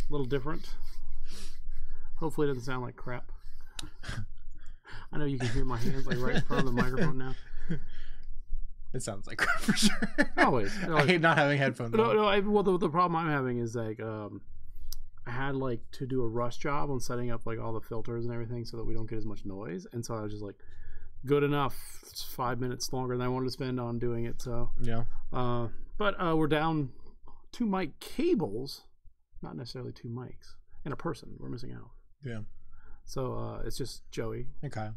A little different. Hopefully it doesn't sound like crap. I know you can hear my hands like right in front of the microphone now. It sounds like crap for sure. Always. I hate not having headphones on. Well, the problem I'm having is like I had like to do a rush job on setting up like all the filters and everything so that we don't get as much noise, and so I was just like, good enough. It's 5 minutes longer than I wanted to spend on doing it. So yeah. But we're down 2 mic cables, not necessarily 2 mics, and a person. We're missing out. Yeah. So it's just Joey. And Kyle.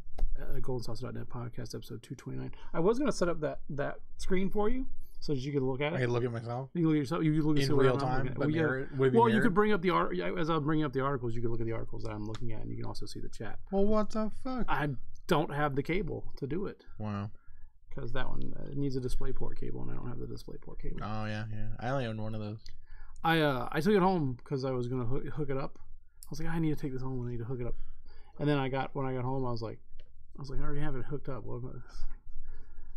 GoldenSaucer.net podcast episode 229. I was gonna set up that screen for you so that you could look at it. I can look at myself. You can look at yourself. You can look at in real time. But you could bring up the art as I'm bringing up the articles. You could look at the articles that I'm looking at, and you can also see the chat. Well, what the fuck? I don't have the cable to do it. Wow. Because that one needs a DisplayPort cable, and I don't have the DisplayPort cable. Oh yeah. I only own one of those. I took it home because I was gonna hook it up. I was like, I need to take this home. I need to hook it up. And then when I got home, I was like, I already have it hooked up. What about this?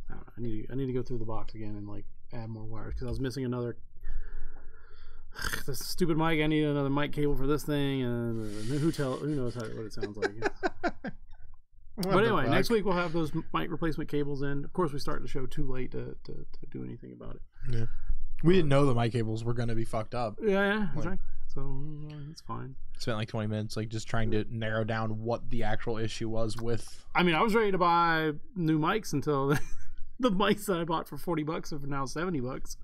I don't know. I need to go through the box again and like add more wires because I was missing another. This stupid mic. I need another mic cable for this thing, and who knows what it sounds like. But anyway, next week we'll have those mic replacement cables in. Of course, we start the show too late to do anything about it. Yeah, we didn't know the mic cables were going to be fucked up. Yeah, exactly. So it's fine. Spent like 20 minutes like just trying to narrow down what the actual issue was with. I mean, I was ready to buy new mics until the mics that I bought for $40 are now $70.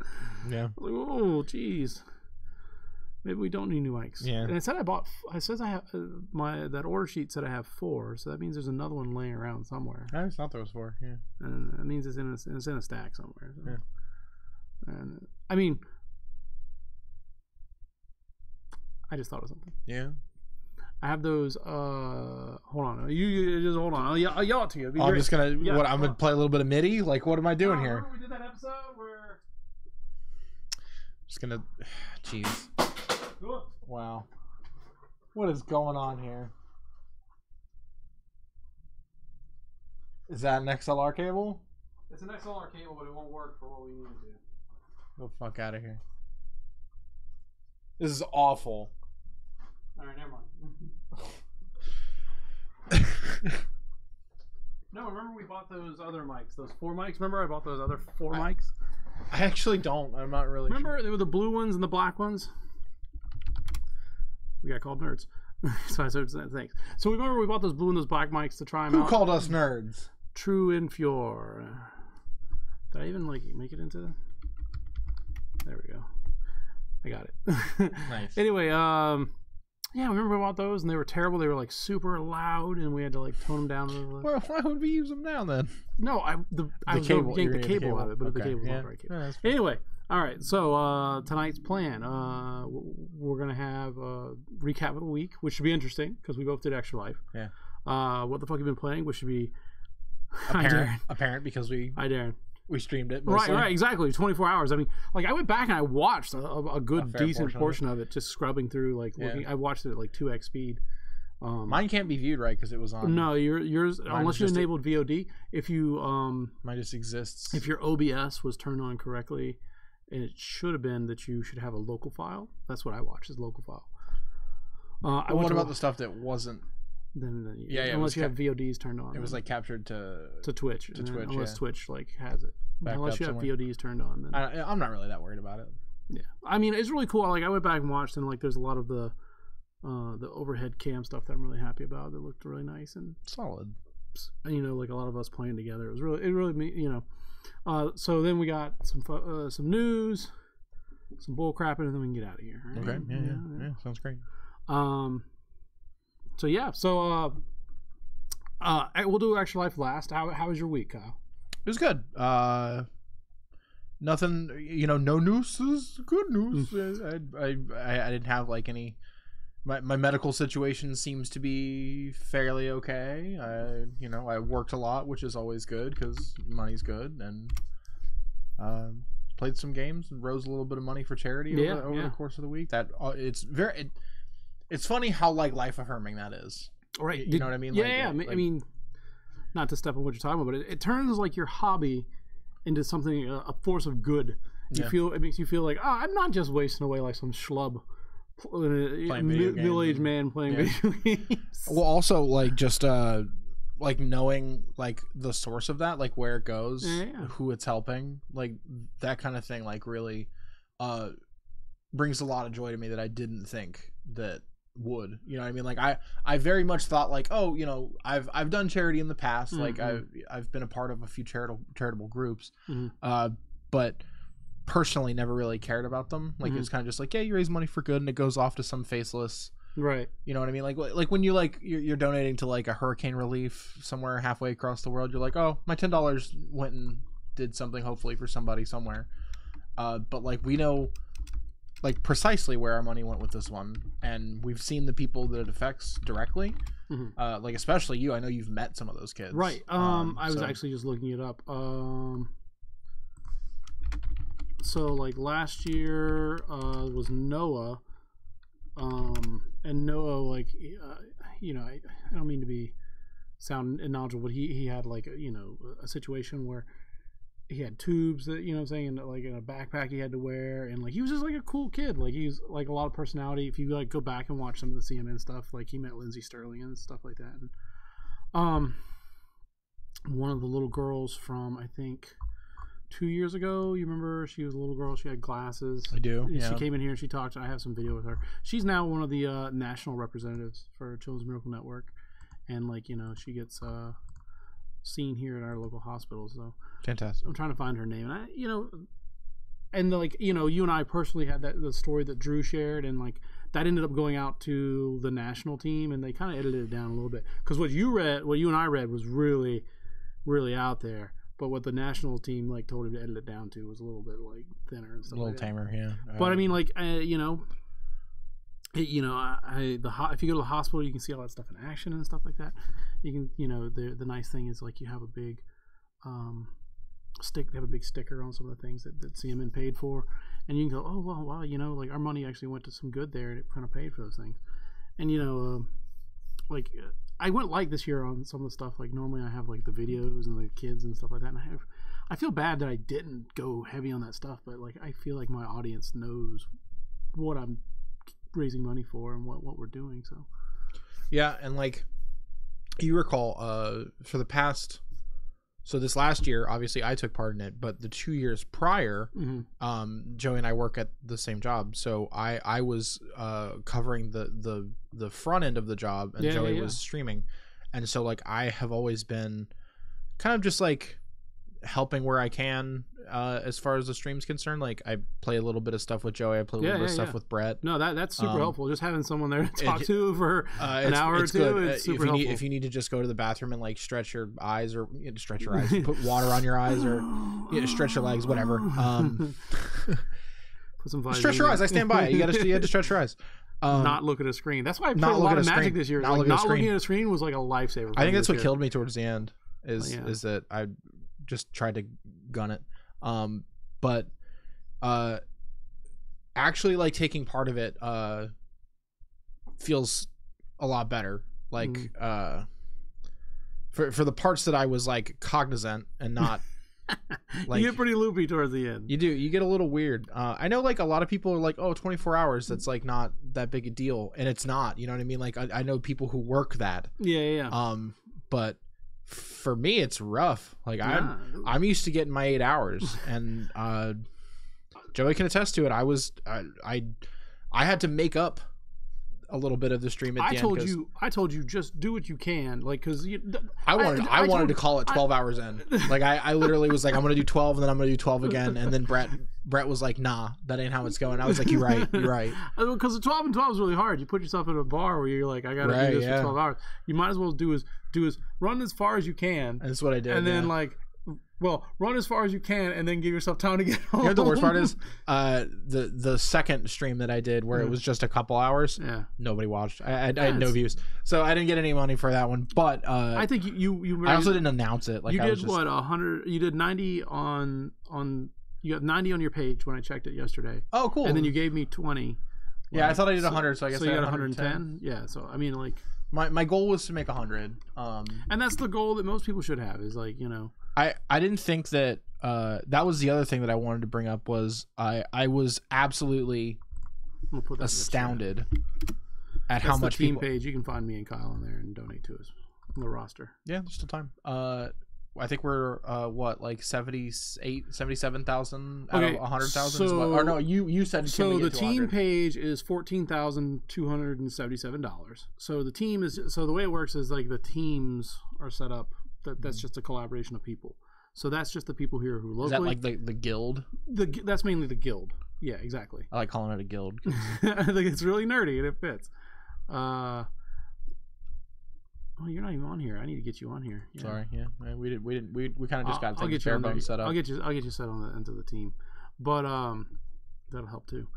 Yeah. I was like, oh, geez. Maybe we don't need new mics. Yeah. And it said I have that order sheet said I have 4, so that means there's another one laying around somewhere. I just thought there was 4. Yeah. And that means it's in a stack somewhere. So. Yeah. And I mean, I just thought of something. Yeah. I have those. Hold on. You just hold on. I'll yell it to you. I'm just gonna. Yeah, I'm gonna play a little bit of MIDI. Like, what am I doing here? We did that episode where. Just gonna. Jeez. Wow. What is going on here? Is that an XLR cable? It's an XLR cable, but it won't work for what we need it to. Go the fuck out of here. This is awful. Alright, never mind. No, remember we bought those other mics, those 4 mics? Remember I bought those other 4 mics? I actually don't. I'm not really Remember sure. They were the blue ones and the black ones? We got called nerds. So thanks. So remember we bought those blue and those black mics to try them out? Who called us nerds? True Infure. Did I even like make it into? There we go. I got it. Nice. Anyway, yeah, remember we bought those and they were terrible. They were like super loud and we had to like tone them down a little. Well, why would we use them now then? No, I was going to yank the cable out of it, but the cable's not the right cable. Yeah, anyway, all right. So tonight's plan, we're gonna have a recap of the week, which should be interesting because we both did Extra Life. Yeah. What the fuck have you been playing? Which should be apparent because we streamed it. Mostly. Right, exactly. 24 hours. I mean, like I went back and I watched a good, decent portion of it, just scrubbing through, like looking. I watched it at like 2x speed. Mine can't be viewed right because it was on. No, yours unless you enabled VOD. If you mine just exists. If your OBS was turned on correctly, and it should have been that you should have a local file. That's what I watched, is local file. What about the stuff that wasn't? Then yeah, unless you have VODs turned on. It was like captured to Twitch. To Twitch, unless Twitch like has it. Unless you have VODs turned on. Then I'm not really that worried about it. Yeah, I mean it's really cool. Like I went back and watched, and like there's a lot of the overhead cam stuff that I'm really happy about. That looked really nice and solid. And, you know, like a lot of us playing together. It really you know. So then we got some news, some bull crapping, and then we can get out of here. Right? Okay. Yeah. Sounds great. So yeah. So we'll do Extra Life last. How was your week, Kyle? It was good. Nothing. You know, no news is good news. I didn't have like any. My medical situation seems to be fairly okay. I worked a lot, which is always good because money's good, and played some games and rose a little bit of money for charity over the course of the week. That it's funny how like life affirming that is. Right. You know what I mean? Yeah. I mean, not to step on what you're talking about, but it turns like your hobby into something, a force of good. It makes you feel like, oh, I'm not just wasting away like some schlub Playing video games. Middle-aged man playing video games. Well, also like just like knowing like the source of that, like where it goes, who it's helping, like that kind of thing, like really brings a lot of joy to me that I didn't think that would. You know what I mean? Like I very much thought like, oh, you know, I've done charity in the past, like I've been a part of a few charitable groups, but personally never really cared about them. Like it's kind of just like, yeah, you raise money for good and it goes off to some faceless, right? You know what I mean? Like when you like you're donating to like a hurricane relief somewhere halfway across the world, you're like, oh, my $10 went and did something hopefully for somebody somewhere. But like we know like precisely where our money went with this one, and we've seen the people that it affects directly. Like especially you, I know you've met some of those kids, right? I was actually just looking it up. So like last year was Noah, and Noah, like you know, I don't mean to sound knowledgeable, but he had like a situation where he had tubes that, you know what I'm saying, and like in a backpack he had to wear, and like he was just like a cool kid, like he was like a lot of personality. If you like go back and watch some of the CNN stuff, like he met Lindsey Sterling and stuff like that. And one of the little girls from, I think, 2 years ago, you remember, she was a little girl, she had glasses. I do. Yeah. She came in here and she talked. I have some video with her. She's now one of the national representatives for Children's Miracle Network, and like, you know, she gets seen here at our local hospital. So fantastic. I'm trying to find her name, and and like, you know, you and I personally had the story that Drew shared, and like that ended up going out to the national team, and they kind of edited it down a little bit, because what you and I read was really, really out there. But what the national team like told him to edit it down to was a little bit like thinner and stuff. A little like tamer, that. Yeah. But I mean, like, if you go to the hospital, you can see all that stuff in action and stuff like that. You can, you know, the nice thing is like you have a big They have a big sticker on some of the things that CMN paid for, and you can go, oh well, wow, you know, like our money actually went to some good there, and it kind of paid for those things. And you know, like I went light this year on some of the stuff. Like normally I have like the videos and the kids and stuff like that, and I feel bad that I didn't go heavy on that stuff, but like I feel like my audience knows what I'm raising money for and what we're doing. So yeah, and like you recall, for the past, so this last year, obviously I took part in it, but the 2 years prior, Joey and I work at the same job, so I was covering the front end of the job, and Joey was streaming, and so like I have always been kind of just like helping where I can, as far as the stream's concerned. Like I play a little bit of stuff with Joey, I play a little bit of stuff with Brett. No, that's super helpful. Just having someone there to talk to for an hour or two, good. It's super helpful. If you need to just go to the bathroom and like stretch your eyes, or stretch your eyes, put water on your eyes, or stretch your legs, whatever. Put some stretch your eyes. I stand by it. You had to stretch your eyes. Not look at a screen. That's why I played a lot of Magic this year. Not looking at a screen was like a lifesaver. I think that's what killed me towards the end. Is that I just tried to gun it. But actually like taking part of it feels a lot better. Like for the parts that I was like cognizant and not like, you get pretty loopy towards the end. You do. You get a little weird. I know like a lot of people are like, oh, 24 hours, that's like not that big a deal, and it's not. You know what I mean? Like I know people who work that. Yeah. But for me it's rough. Like I'm used to getting my 8 hours, and Joey can attest to it. I had to make up a little bit of the stream at the end. I told you just do what you can, like, because I wanted to call it 12 hours in. Like I literally was like, I'm gonna do 12 and then I'm gonna do 12 again, and then Brett was like, nah, that ain't how it's going. I was like, you're right because the 12 and 12 is really hard. You put yourself in a bar where you're like, I gotta do this for 12 hours. You might as well do is run as far as you can, and that's what I did, and then like, well, run as far as you can and then give yourself time to get home. You know what the worst part is? The second stream that I did where it was just a couple hours, nobody watched. I had no views. So I didn't get any money for that one. But I think you I also didn't announce it. Like, you did 100, you did 90 on you got 90 on your page when I checked it yesterday. Oh, cool. And then you gave me 20. Yeah, I thought I did 100, so I guess you got 110. Yeah, so I mean, like, my goal was to make 100. And that's the goal that most people should have, is like, you know. I didn't think that that was the other thing that I wanted to bring up was I was absolutely gonna put that astounded at That's how the much team people. page. You can find me and Kyle on there and donate to us on the roster. Yeah, there's still time. I think we're what, like 77,000 out of 100,000. Or no, you said so. The team page is $14,277. So the team is the way it works is like the teams are set up. That's just a collaboration of people. So that's just the people here who locally. Is that like the guild? That's mainly the guild. Yeah, exactly. I like calling it a guild. I think it's really nerdy and it fits. Oh, you're not even on here. I need to get you on here. Yeah. Sorry, yeah, we kind of just got things bare bones set up. I'll get you set on into the team, but that'll help too.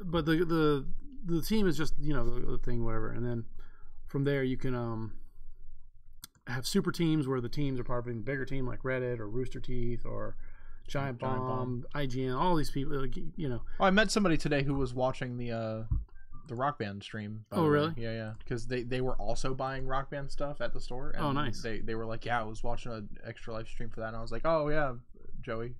But the team is just the thing, whatever, and then from there you can have super teams where the teams are part of a bigger team like Reddit or Rooster Teeth or Giant Bomb, IGN, all these people. Oh, I met somebody today who was watching the Rock Band stream. Oh, really? Yeah. Because they were also buying Rock Band stuff at the store. And nice. They were like, yeah, I was watching an Extra Life stream for that, and I was like, oh yeah, Joey.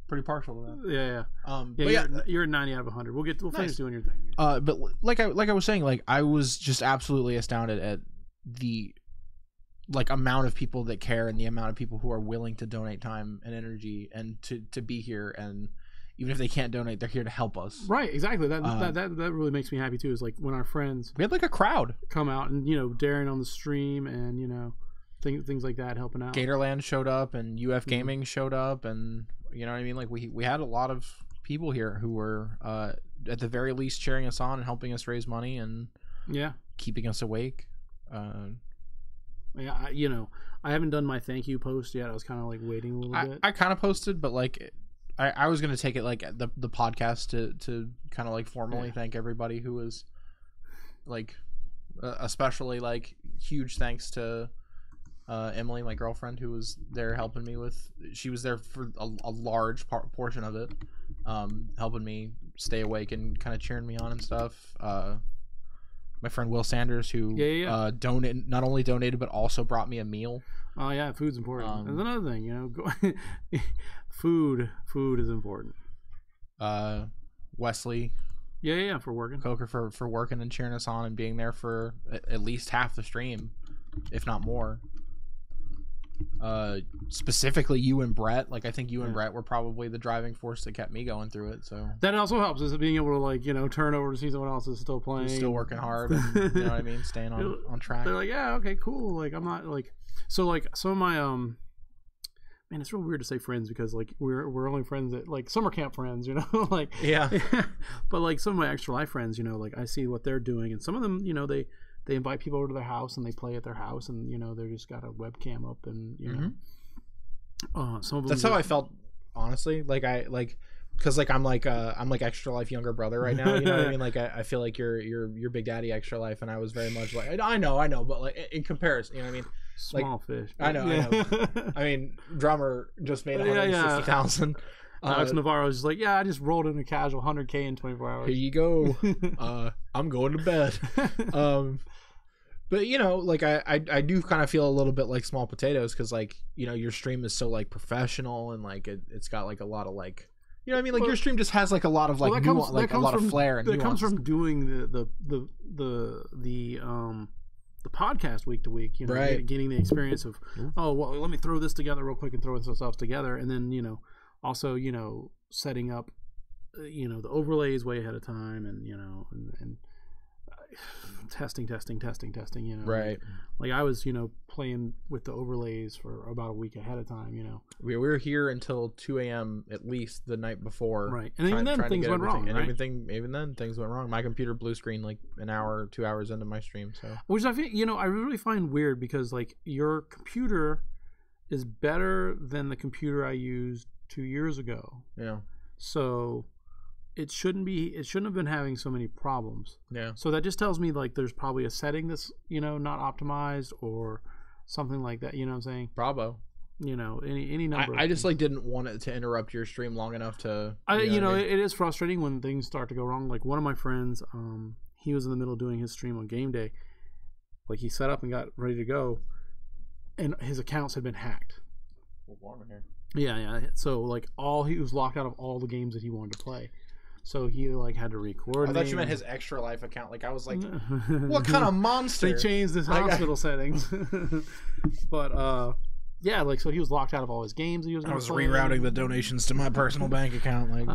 Pretty partial to that. Yeah. But you're at 90 out of 100. We'll finish doing your thing. But like I was saying, like I was just absolutely astounded at the amount of people that care and the amount of people who are willing to donate time and energy and to be here, and even if they can't donate, they're here to help us. Right, exactly. That really makes me happy too. Is like when our friends we had like a crowd come out and Darren on the stream and things like that helping out. Gatorland showed up and UF Gaming showed up, and you know what I mean. Like we had a lot of people here who were at the very least cheering us on and helping us raise money and keeping us awake. Yeah, I haven't done my thank you post yet. I was kind of like waiting a little bit. I kind of posted, but like I was gonna take it like the podcast to kind of like formally thank everybody who was like, especially like huge thanks to Emily, my girlfriend, who was there helping me with. She was there for a large portion of it, helping me stay awake and kind of cheering me on and stuff. My friend Will Sanders, who not only donated but also brought me a meal. Oh yeah, food's important. That's another thing, food is important. Wesley, for working. Coker for working and cheering us on and being there for at least half the stream, if not more. Specifically you and Brett. Like I think you and Brett were probably the driving force that kept me going through it. So that also helps, is being able to turn over to see someone else is still playing, still working hard, and, you know what I mean, staying on track. They're like, yeah, okay, cool. Like I'm not like, so like some of my man, it's real weird to say friends because like we're only friends that like summer camp friends, like but like some of my Extra Life friends, like I see what they're doing, and some of them, they invite people over to their house and they play at their house, and they're just got a webcam up, and some of them. That's how I felt, honestly. Because I'm like Extra Life younger brother right now. You know what I mean? Like I feel like you're Big Daddy Extra Life, and I was very much like I know, but like in comparison, you know what I mean? Small fish. I know. I mean, drummer just made 160,000. Alex Navarro is just like, I just rolled in a casual 100K in 24 hours. Here you go. I'm going to bed. But like I do kind of feel a little bit like small potatoes, because like your stream is so like professional, and like it's got like a lot of like, you know what I mean, like your stream just has like a lot of like a lot of flair and that comes from doing the podcast week to week, right. Getting the experience of let me throw this together real quick and throw this stuff together, and then also setting up the overlays way ahead of time, and and testing right. Like I was playing with the overlays for about a week ahead of time. We were here until 2 a.m. at least the night before, right? And even then things went wrong, and right? even then things went wrong. My computer blue screen like an hour, 2 hours into my stream, so which I think I really find weird, because like your computer is better than the computer I used 2 years ago. Yeah. So it shouldn't have been having so many problems. Yeah. So that just tells me like there's probably a setting that's not optimized or something like that. You know what I'm saying? Bravo. Any number. I just like didn't want it to interrupt your stream long enough to. It is frustrating when things start to go wrong. Like one of my friends, he was in the middle of doing his stream on game day. Like he set up and got ready to go, and his accounts had been hacked. Warm in here. Yeah. So like he was locked out of all the games that he wanted to play. So he like had to record. I thought you meant his extra life account. Like I was like, what kind of monster? They changed his hospital settings. But yeah, like so he was locked out of all his games. He was rerouting the donations to my personal bank account. Like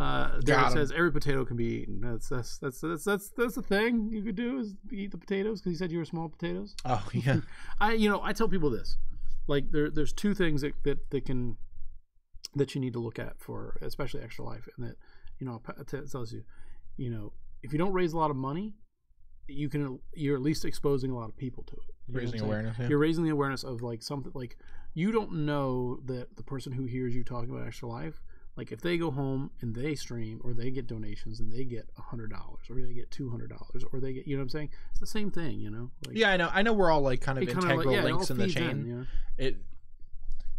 there it says every potato can be eaten. That's the thing you could do is eat the potatoes because he said you were small potatoes. Oh yeah. I tell people this, like there's two things that you need to look at for especially Extra Life, and that it tells you, if you don't raise a lot of money, you're at least exposing a lot of people to it. Raising awareness. Yeah. You're raising the awareness of like something like you don't know that the person who hears you talking about Extra Life, like if they go home and they stream or they get donations and they get $100 or they get $200 or they get, you know what I'm saying? It's the same thing, Like, yeah, I know we're all like kind of integral links in the chain.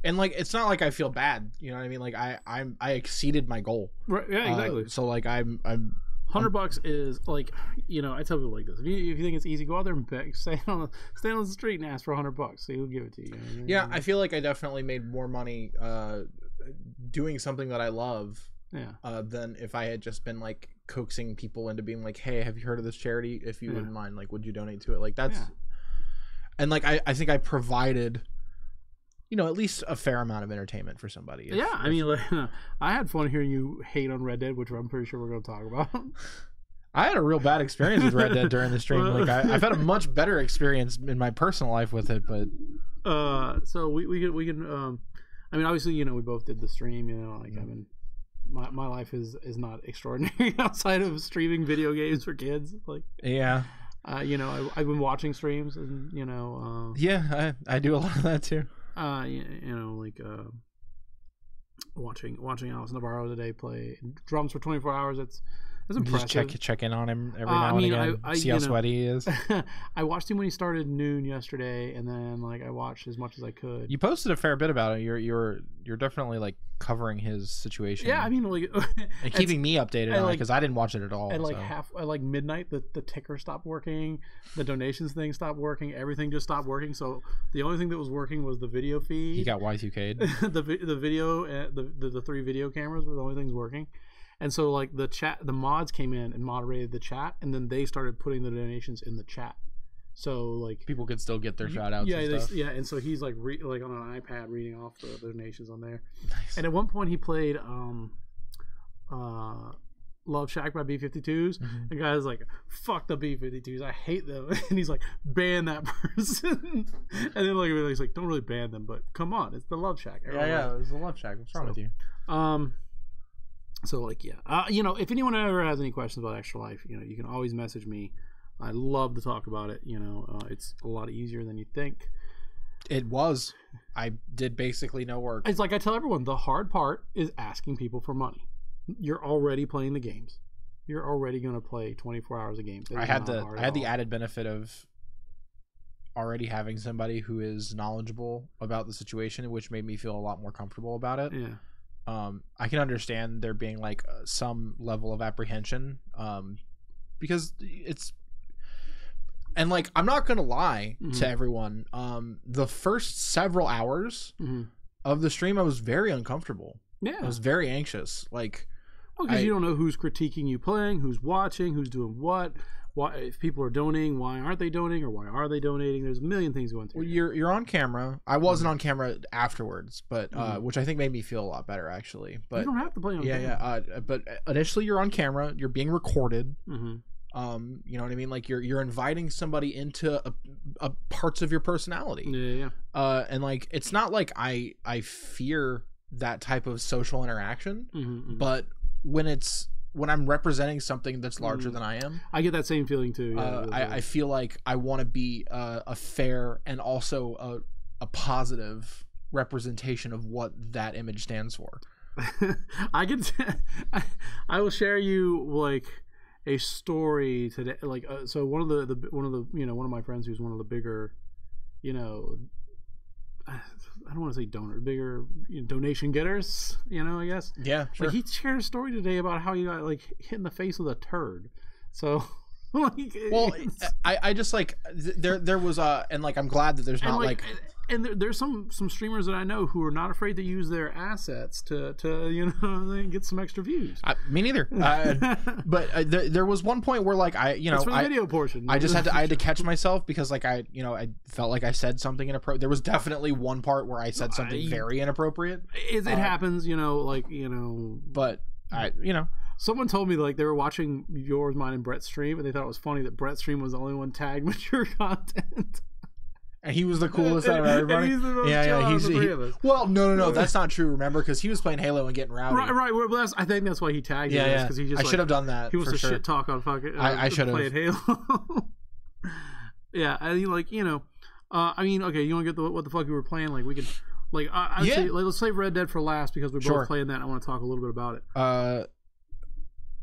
And like it's not like I feel bad, you know what I mean? Like I exceeded my goal. Right? Yeah, exactly. So like I'm $100 is like, I tell people like this: if you think it's easy, go out there and beg, stay on the street and ask for $100. So he'll give it to you. Yeah, I feel like I definitely made more money doing something that I love. Yeah. Than if I had just been like coaxing people into being like, hey, have you heard of this charity? If you wouldn't mind, like, would you donate to it? Like that's, and like I think I provided, at least a fair amount of entertainment for somebody. I mean, like, I had fun hearing you hate on Red Dead, which I'm pretty sure we're going to talk about. I had a real bad experience with Red Dead during the stream. Like, I've had a much better experience in my personal life with it, but. So we can. I mean, obviously, we both did the stream. Like, I mean, my life is not extraordinary outside of streaming video games for kids. Like, yeah. I've been watching streams, and yeah, I do a lot of that too. Watching Alex Navarro today play drums for 24 hours. That's impressive. Just check in on him every now and again. See how sweaty he is. I watched him when he started noon yesterday, and then like I watched as much as I could. You posted a fair bit about it. You're definitely like covering his situation. Yeah, I mean, like, and keeping me updated on it because I didn't watch it at all. At like at midnight, the ticker stopped working, the donations thing stopped working, everything just stopped working. So the only thing that was working was the video feed. He got Y2K'd. the video, the 3 video cameras were the only things working. And so like the mods came in and moderated the chat, and then they started putting the donations in the chat. So like people could still get their shout outs. Yeah, and stuff. And so he's like like on an iPad reading off the donations on there. Nice. And at one point he played Love Shack by B-52s. Mm-hmm. The guy's like, fuck the B-52s, I hate them. And he's like, ban that person. And then like he's like, don't really ban them, but come on, it's the Love Shack. Yeah, it's the Love Shack. What's wrong with you? So like, yeah, if anyone ever has any questions about Extra Life, you can always message me. I love to talk about it. It's a lot easier than you think. It was. I did basically no work. It's like I tell everyone, the hard part is asking people for money. You're already playing the games. You're already going to play 24 hours of games. I had the added benefit of already having somebody who is knowledgeable about the situation, which made me feel a lot more comfortable about it. Yeah. I can understand there being like some level of apprehension, because it's, and like I'm not gonna lie to everyone. The first several hours of the stream, I was very uncomfortable. Yeah, I was very anxious. Like, because you don't know who's critiquing you playing, who's watching, who's doing what. Why, if people are donating, why aren't they donating, or why are they donating? There's a million things going through. Well, you're on camera. I wasn't on camera afterwards, but which I think made me feel a lot better actually. But you don't have to play on camera. Yeah. But initially, you're on camera. You're being recorded. You know what I mean? Like you're inviting somebody into a parts of your personality. Yeah. And like it's not like I fear that type of social interaction, but when I'm representing something that's larger than I am, I get that same feeling too. Yeah, I feel like I want to be a fair and also a positive representation of what that image stands for. I will share you like a story today. Like so one of my friends who's one of the bigger, I don't want to say bigger donation getters, I guess. Yeah, sure. Like he shared a story today about how he got like hit in the face with a turd. So, like, well, I just like there was and like I'm glad that there's not like And there's some streamers that I know who are not afraid to use their assets to get some extra views. Me neither. But there was one point where like I That's for the video portion. I had to catch myself because like I felt like I said something inappropriate. There was definitely one part where I said something very inappropriate. It happens, But someone told me like they were watching yours, mine, and Brett's stream, and they thought it was funny that Brett's stream was the only one tagged mature content. And he was the coolest out of everybody. He's the most well, no, that's not true. Remember, because he was playing Halo and getting rowdy. Right. Well, I think that's why he tagged you. Yeah. Because he just I should have done that. He was for a sure. shit talk on fucking. I should have played Halo. Yeah, and he okay, you want to get what the fuck you were playing? Like we could, say, let's save Red Dead for last because we're both playing that. And I want to talk a little bit about it.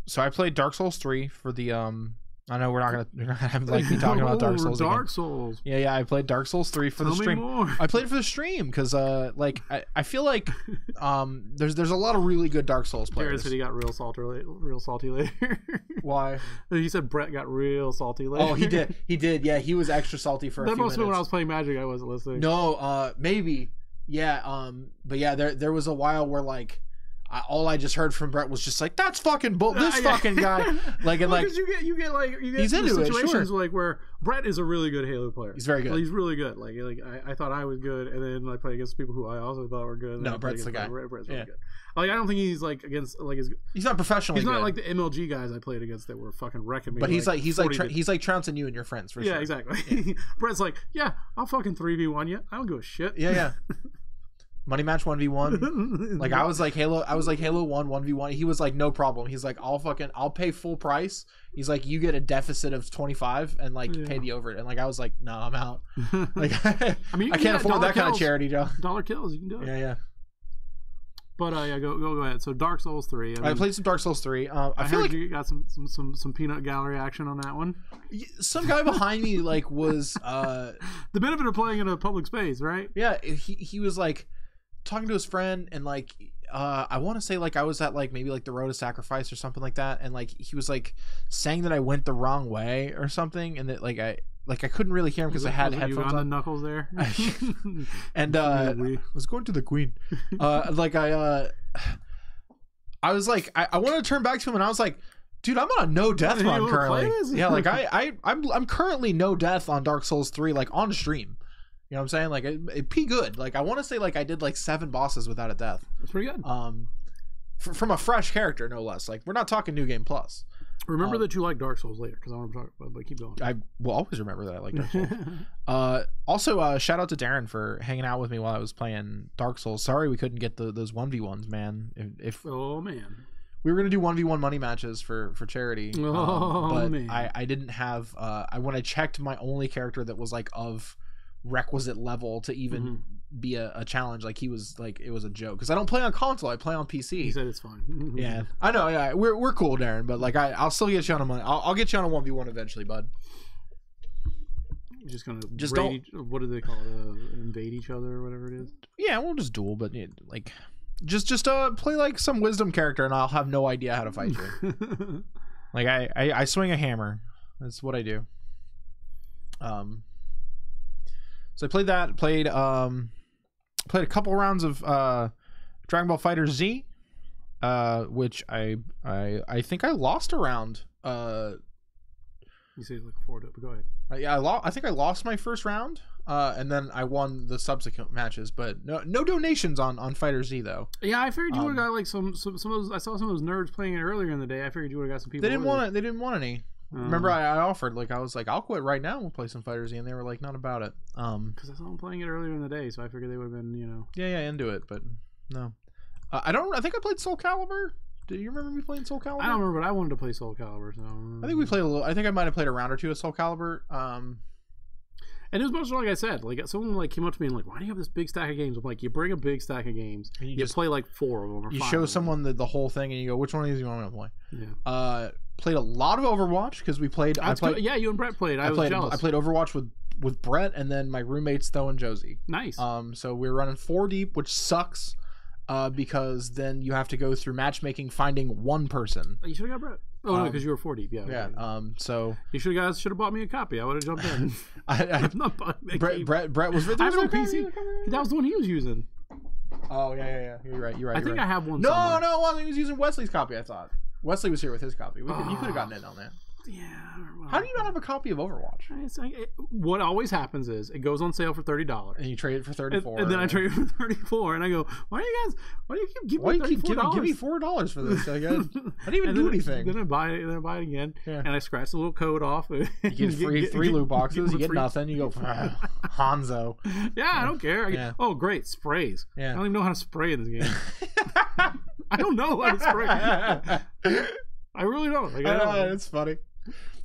So I played Dark Souls 3 for the I know we're not gonna have like me talking about Dark Souls. Dark Souls. Yeah. I played Dark Souls 3 for the stream. I played it for the stream because I feel like there's a lot of really good Dark Souls players. Jared said he got real salty later. Why? He said Brett got real salty later. Oh, he did. Yeah, he was extra salty for a few minutes. That must have been when I was playing Magic. I wasn't listening. No, maybe. Yeah. But yeah, there was a while where like. All I just heard from Brett was just like, "That's fucking this fucking guy." Like, and because you get he's into situations it, like where Brett is a really good Halo player. He's very good. He's really good. Like I thought I was good, and then I play against people who I also thought were good. No, Brett's the guy. Brett's really good. Like I don't think he's like against like he's not professional. He's not like the MLG guys I played against that were fucking wrecking me. But he's trouncing you and your friends for sure. Yeah, exactly. Yeah. Brett's like, yeah, I'll fucking 3v1 you. I don't give a shit. Yeah. Money match 1v1. Like I was like Halo 1 1v1. He was like, no problem. He's like, I'll pay full price. He's like, you get a deficit of 25 and like pay the over it. And like I was like, no, I'm out. Like I can't afford that kind of charity, Joe. Dollar kills, you can do it. Yeah. But go ahead. So Dark Souls 3. I played some Dark Souls 3. I feel like you got some peanut gallery action on that one. Some guy behind me like was the benefit of playing in a public space, right? Yeah, he was like talking to his friend and like I want to say like I was at like maybe like the Road to Sacrifice or something like that, and like he was like saying that I went the wrong way or something, and that I couldn't really hear him because I had headphones on. Knuckles there. And I was going to the Queen. I was like I wanted to turn back to him, and I was like, dude, I'm on a no death run currently. Yeah, like I'm currently no death on Dark Souls 3 like on stream. You know what I'm saying? Like it be good. Like I want to say like I did like 7 bosses without a death. That's pretty good. From a fresh character, no less. Like we're not talking New Game Plus. Remember that you like Dark Souls later, because I want to talk about it, but keep going. I will always remember that I like Dark Souls. Also, shout out to Darren for hanging out with me while I was playing Dark Souls. Sorry we couldn't get those 1v1s, man. Oh man. We were gonna do 1v1 money matches for charity. But man. I didn't have when I checked my only character that was like of requisite level to even be a challenge, like he was like it was a joke because I don't play on console, I play on PC. He said it's fine. Yeah, I know. Yeah, we're cool, Darren, but like I'll still get you on a money. I'll get you on a 1v1 eventually, bud. You're just gonna don't. What do they call it? Invade each other or whatever it is. Yeah, we'll just duel, but like just play like some wisdom character, and I'll have no idea how to fight you. Like I swing a hammer. That's what I do. So I played that. Played a couple rounds of Dragon Ball Fighter Z, which I think I lost a round. You say you're looking forward to it, but go ahead. Yeah, I think I lost my first round, and then I won the subsequent matches. But no donations on Fighter Z though. Yeah, I figured you would have got like some of those. I saw some of those nerds playing it earlier in the day. I figured you would have got some people. They didn't want any. Remember, I offered, like, I was like, I'll quit right now and we'll play some Fighter Z, and they were like, not about it. Because I saw them playing it earlier in the day, so I figured they would have been, Yeah, into it, but no. I think I played Soul Calibur. Do you remember me playing Soul Calibur? I don't remember, but I wanted to play Soul Calibur, so. I think we played a little. I think I might have played a round or two of Soul Calibur. And it was much like I said, like someone like came up to me and like, why do you have this big stack of games? I'm like, you bring a big stack of games, and you just play like 4 of them. Or you 5 show someone the whole thing, and you go, which one of these do you want me to play? Yeah. Played a lot of Overwatch because we played. Yeah, you and Brett played. I was jealous. I played Overwatch with Brett, and then my roommates Tho and Josie. Nice. So we were running 4 deep, which sucks, because then you have to go through matchmaking finding one person. You should have got Brett. Oh no, because you were 40. Yeah. Yeah. Okay. So you should have bought me a copy. I would have jumped in. I'm not buying that game. Brett was. I have no PC. That was the one he was using. Oh yeah. You're right. I think I have one. No, somewhere. well, he was using Wesley's copy. I thought Wesley was here with his copy. You could have gotten in on that. Yeah. Well, how do you not have a copy of Overwatch? What always happens is it goes on sale for $30, and you trade it for $34, and then I trade it for $34, and I go, why do you keep giving me $34? Give me $4 for this? I didn't even do anything. Then I buy it. Then I buy it again, and I scratch the little code off. You get three loot boxes. You get nothing. You go Hanzo. Yeah, I don't care. Oh, great sprays. Yeah. I don't even know how to spray in this game. I don't know how to spray. I really don't. It's funny.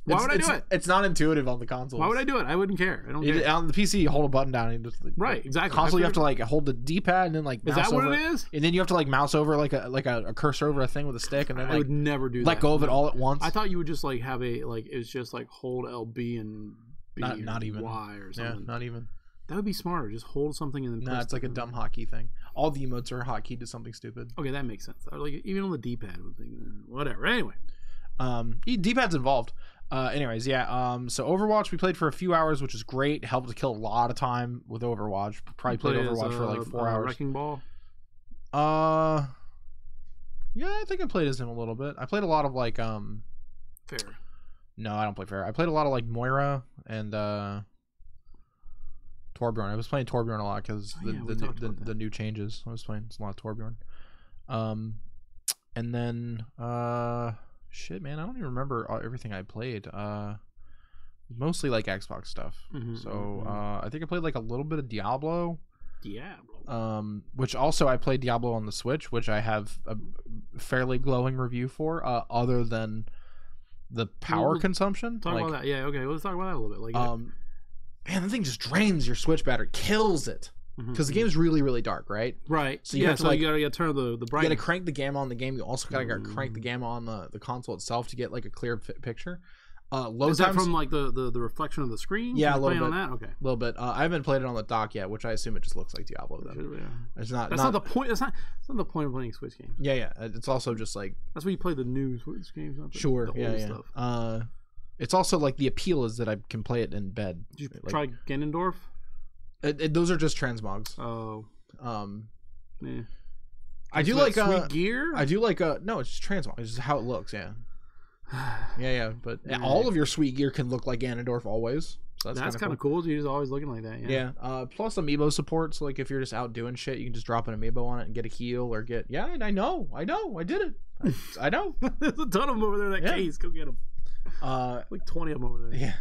Why would I do it? It's not intuitive on the consoles. Why would I do it? I wouldn't care. I don't care. On the PC, you hold a button down and just right, exactly. Console, you have to hold the D-pad and then mouse over. Is that what it is? And then you have to mouse over a cursor over a thing with a stick, and then I would never do that. Let go of it all at once. I thought you would just have it's just hold LB and B not even Y or something. Yeah, not even. That would be smarter. Just hold something and then. No, it's like a dumb hotkey thing. All the emotes are hotkey to something stupid. Okay, that makes sense. Even on the D-pad, whatever. Anyway. D-pad's involved. Anyways, yeah. So Overwatch we played for a few hours, which is great. Helped to kill a lot of time with Overwatch. Probably played Overwatch for 4 hours. Wrecking Ball. Yeah, I think I played as him a little bit. I played a lot of Fair. No, I don't play Fair. I played a lot of Moira and Torbjorn. I was playing Torbjorn a lot because the new changes. I was playing a lot of Torbjorn. And then shit, man, I don't even remember everything I played. Mostly Xbox stuff. I think I played a little bit of Diablo. Which also I played Diablo on the Switch, which I have a fairly glowing review for. Other than the power consumption. Talk about that. Yeah, okay. Let's talk about that a little bit. Man, the thing just drains your Switch battery, kills it. Because the game's really, really dark, right? Right. So you have to you gotta turn the brightness. You gotta crank the gamma on the game. You also gotta crank the gamma on the console itself to get a clear picture. Is that from the reflection of the screen? Yeah, a little bit. On that? Okay, a little bit. I haven't played it on the dock yet, which I assume it just looks like Diablo. Then it's not. That's not the point. That's not the point of playing Switch games. Yeah. It's also just that's where you play the new Switch games. Not the old stuff. It's also the appeal is that I can play it in bed. Did you try Ganondorf? Those are just transmogs. Oh. Yeah. I do sweet gear. I do no, it's just transmog. It's just how it looks. Yeah. Yeah. But all of your sweet gear can look like Ganondorf always. So that's kind of cool. You're just always looking like that. Yeah. Plus amiibo support. So if you're just out doing shit, you can just drop an amiibo on it and get a heal or get. Yeah, I know. I did it. I know. There's a ton of them over there in that case. Go get them. 20 of them over there. Yeah.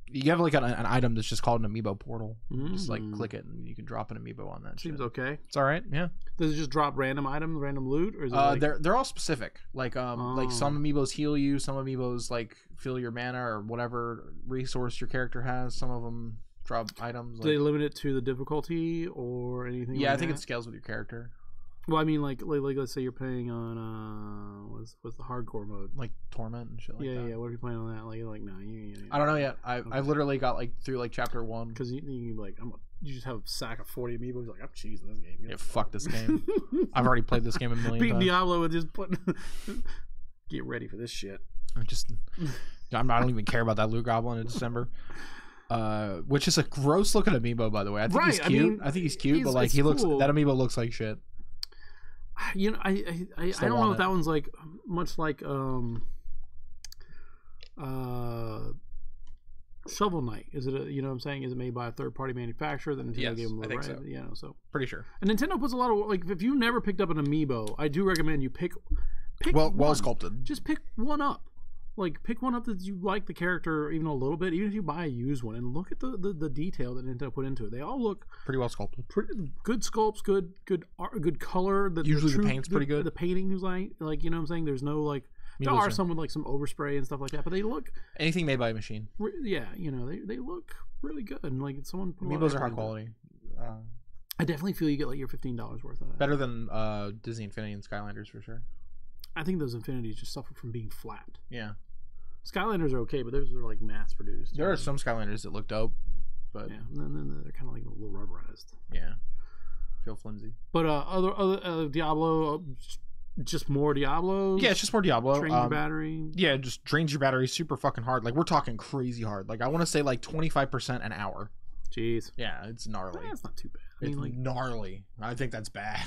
You have an item that's just called an amiibo portal. Just click it and you can drop an amiibo on that. Seems okay. It's all right. Yeah. Does it just drop random items, random loot, or is it they're all specific. Some amiibos heal you, some amiibos fill your mana or whatever resource your character has. Some of them drop items. Do they limit it to the difficulty or anything? Yeah, I think it scales with your character. Well, I mean, let's say you're playing on what's the hardcore mode, Torment and shit like that. Yeah. What if you're playing on that? No, I don't know yet. I've literally got through chapter 1 because you you just have a sack of 40 amiibos. You're I'm cheesing this game. Yeah, fuck this game. I've already played this game a million times. Diablo and just get ready for this shit. I don't even care about that loot goblin in December. Which is a gross looking amiibo, by the way. I think he's cute. I think he's cute, but he looks cool. That amiibo looks like shit. I don't know if that one's much like Shovel Knight. Is it you know what I'm saying? Is it made by a third party manufacturer? Then Nintendo gave them I think so. So pretty sure. And Nintendo puts a lot of if you've never picked up an amiibo, I do recommend you pick well sculpted. Just pick one up. Pick one up that you like the character even a little bit, even if you buy a used one, and look at the detail that Nintendo put into it. They all look pretty well sculpted. Good sculpts, good art, good color. Usually the paint's pretty good. The painting is you know what I'm saying. There's no there are some with some overspray and stuff like that, but they look anything made by a machine. Yeah, they look really good, and someone put amiibos are high quality. I definitely feel you get your $15 worth of that. Better than Disney Infinity and Skylanders for sure. I think those Infinities just suffer from being flat. Yeah. Skylanders are okay, but those are mass produced. There are some Skylanders that look dope, but yeah, and then they're kind of a little rubberized. Yeah, feel flimsy. But other Diablo, Just more Diablos. Yeah, it's just more Diablo. Drains your battery. Yeah, it just drains your battery super fucking hard. Like we're talking crazy hard. Like I want to say like 25% an hour. Jeez. Yeah, it's gnarly. That's not too bad. I It's mean, like, gnarly. I think that's bad.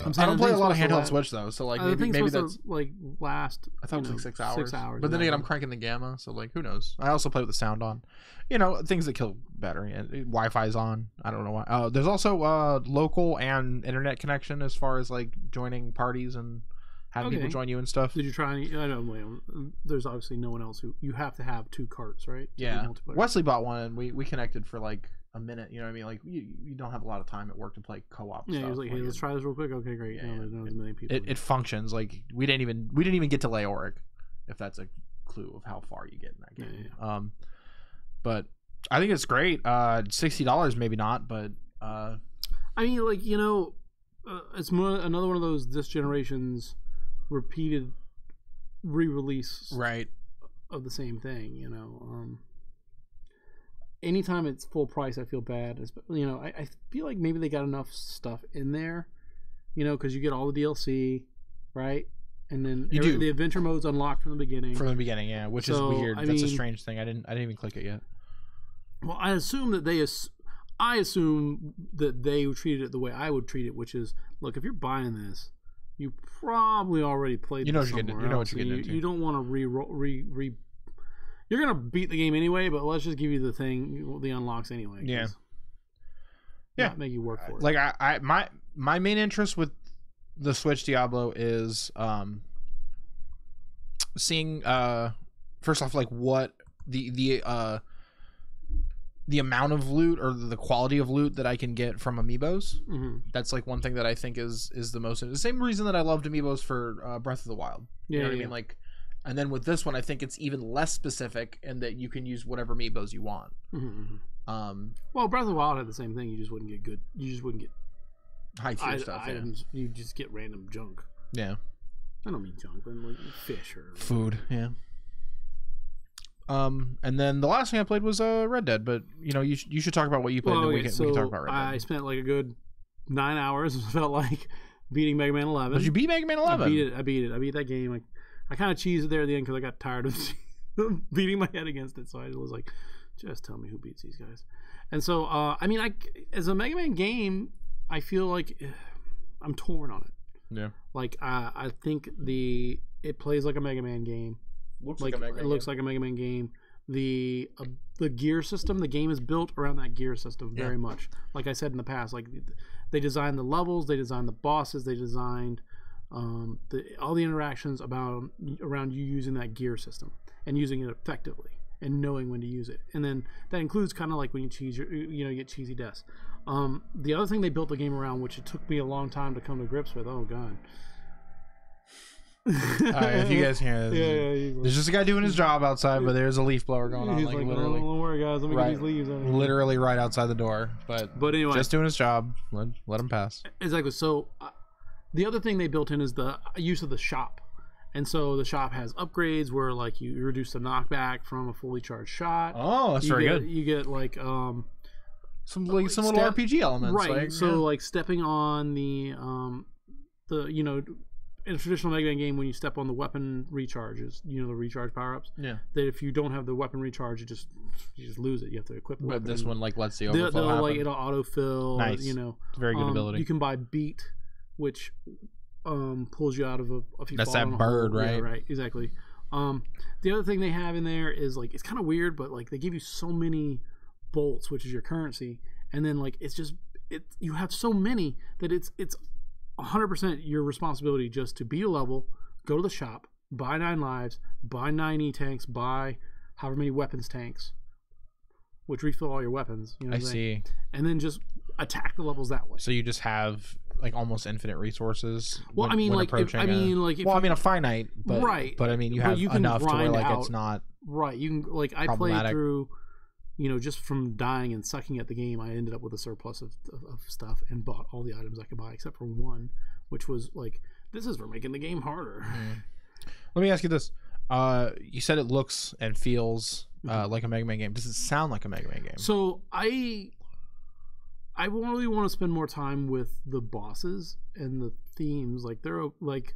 I'm I saying don't the play a thing's lot of supposed to handheld last- Switch though, so like the thing's maybe supposed that's. to, like last. I thought it was like 6 hours. 6 hours. But then again, I'm exactly. cranking the gamma, so like who knows? I also play with the sound on. You know, things that kill battery and Wi-Fi's on. I don't know why. There's also local and internet connection as far as like joining parties and having people join you and stuff. Did you try any? I don't know. There's obviously no one else who you have to have 2 carts, right? to do Yeah, multiplayer? Wesley bought one and we connected for like a minute. You know what I mean? Like you don't have a lot of time at work to play co-op. Yeah, stuff. he was like, "Hey, let's try this real quick." Okay, great. Yeah, No, there's a million people. It functions. Like we didn't even get to Leoric, if that's a clue of how far you get in that game. Yeah. But I think it's great. $60 maybe not, but I mean, like it's another one of those this generation's repeated re-release right. of the same thing. Anytime it's full price, I feel bad. I feel like maybe they got enough stuff in there, because you get all the DLC, right? And then the adventure mode's unlocked from the beginning. From the beginning, yeah, which is weird. That's a strange thing. I didn't even click it yet. Well, I assume that they treated it the way I would treat it, which is, look, if you're buying this, you probably already played. You know what you're getting. You know what you're getting into. You don't want to You're gonna beat the game anyway, but let's just give you the unlocks anyway. Yeah. Not make you work for it. Like my main interest with the Switch Diablo is seeing first off like what the amount of loot or the quality of loot that I can get from amiibos. Mm-hmm. That's like one thing that I think is the most. The same reason that I loved amiibos for Breath of the Wild. You know what I mean? Like, and then with this one, I think it's even less specific in that you can use whatever amiibos you want. Mm-hmm. Well, Breath of the Wild had the same thing. You just wouldn't get good. You just wouldn't get high tier stuff. Items. Yeah. You just get random junk. Yeah. I don't mean junk, but like fish or food. Yeah. And then the last thing I played was Red Dead, but you should talk about what you played. Well, and we can talk about Red Dead. I spent like a good 9 hours. It felt like beating Mega Man 11. Did you beat Mega Man 11? I beat it. I beat that game. Like, I kind of cheesed it there at the end because I got tired of beating my head against it. So I was like, just tell me who beats these guys. And so, as a Mega Man game, I feel like I'm torn on it. Yeah. Like, I think it plays like a Mega Man game. Looks like a Mega Man game. The gear system, the game is built around that gear system very much. Like I said in the past, like they designed the levels, they designed the bosses, they designed all the interactions around you using that gear system and using it effectively and knowing when to use it. And then that includes kind of like when you get cheesy deaths. The other thing they built the game around, which it took me a long time to come to grips with. Oh god. If you guys hear this, there's just a guy doing his job outside, but there's a leaf blower going on. He's like literally, don't worry, guys. Let me get these leaves. Literally right outside the door. But anyway, just doing his job. Let him pass. Exactly. So the other thing they built in is the use of the shop, and so the shop has upgrades where like you reduce the knockback from a fully charged shot. Oh, that's very good. You get like some little RPG elements, right? Like stepping on the in a traditional Mega Man game, when you step on the weapon recharges, the recharge power-ups, that if you don't have the weapon recharge, you just lose it. You have to equip the weapon. But this one lets the overflow happen. Like it'll autofill. Nice. It's a very good ability. You can buy Beat, which pulls you out of a few. That's that bird, right? Yeah, right, exactly. The other thing they have in there is like it's kind of weird, but like they give you so many bolts, which is your currency, and then like you have so many that it's 100% your responsibility just to beat a level, go to the shop, buy 9 lives, buy 9 E-tanks, buy however many weapons tanks, which refill all your weapons. I see. And then just attack the levels that way. So you just have like almost infinite resources. Well, a finite, but right. But I mean, you have enough to where like it's not right. You can like I played through. Just from dying and sucking at the game, I ended up with a surplus of stuff and bought all the items I could buy except for one, which was like, this is for making the game harder. Let me ask you this. You said it looks and feels like a Mega Man game. Does it sound like a Mega Man game? So I really want to spend more time with the bosses and the themes. Like they're like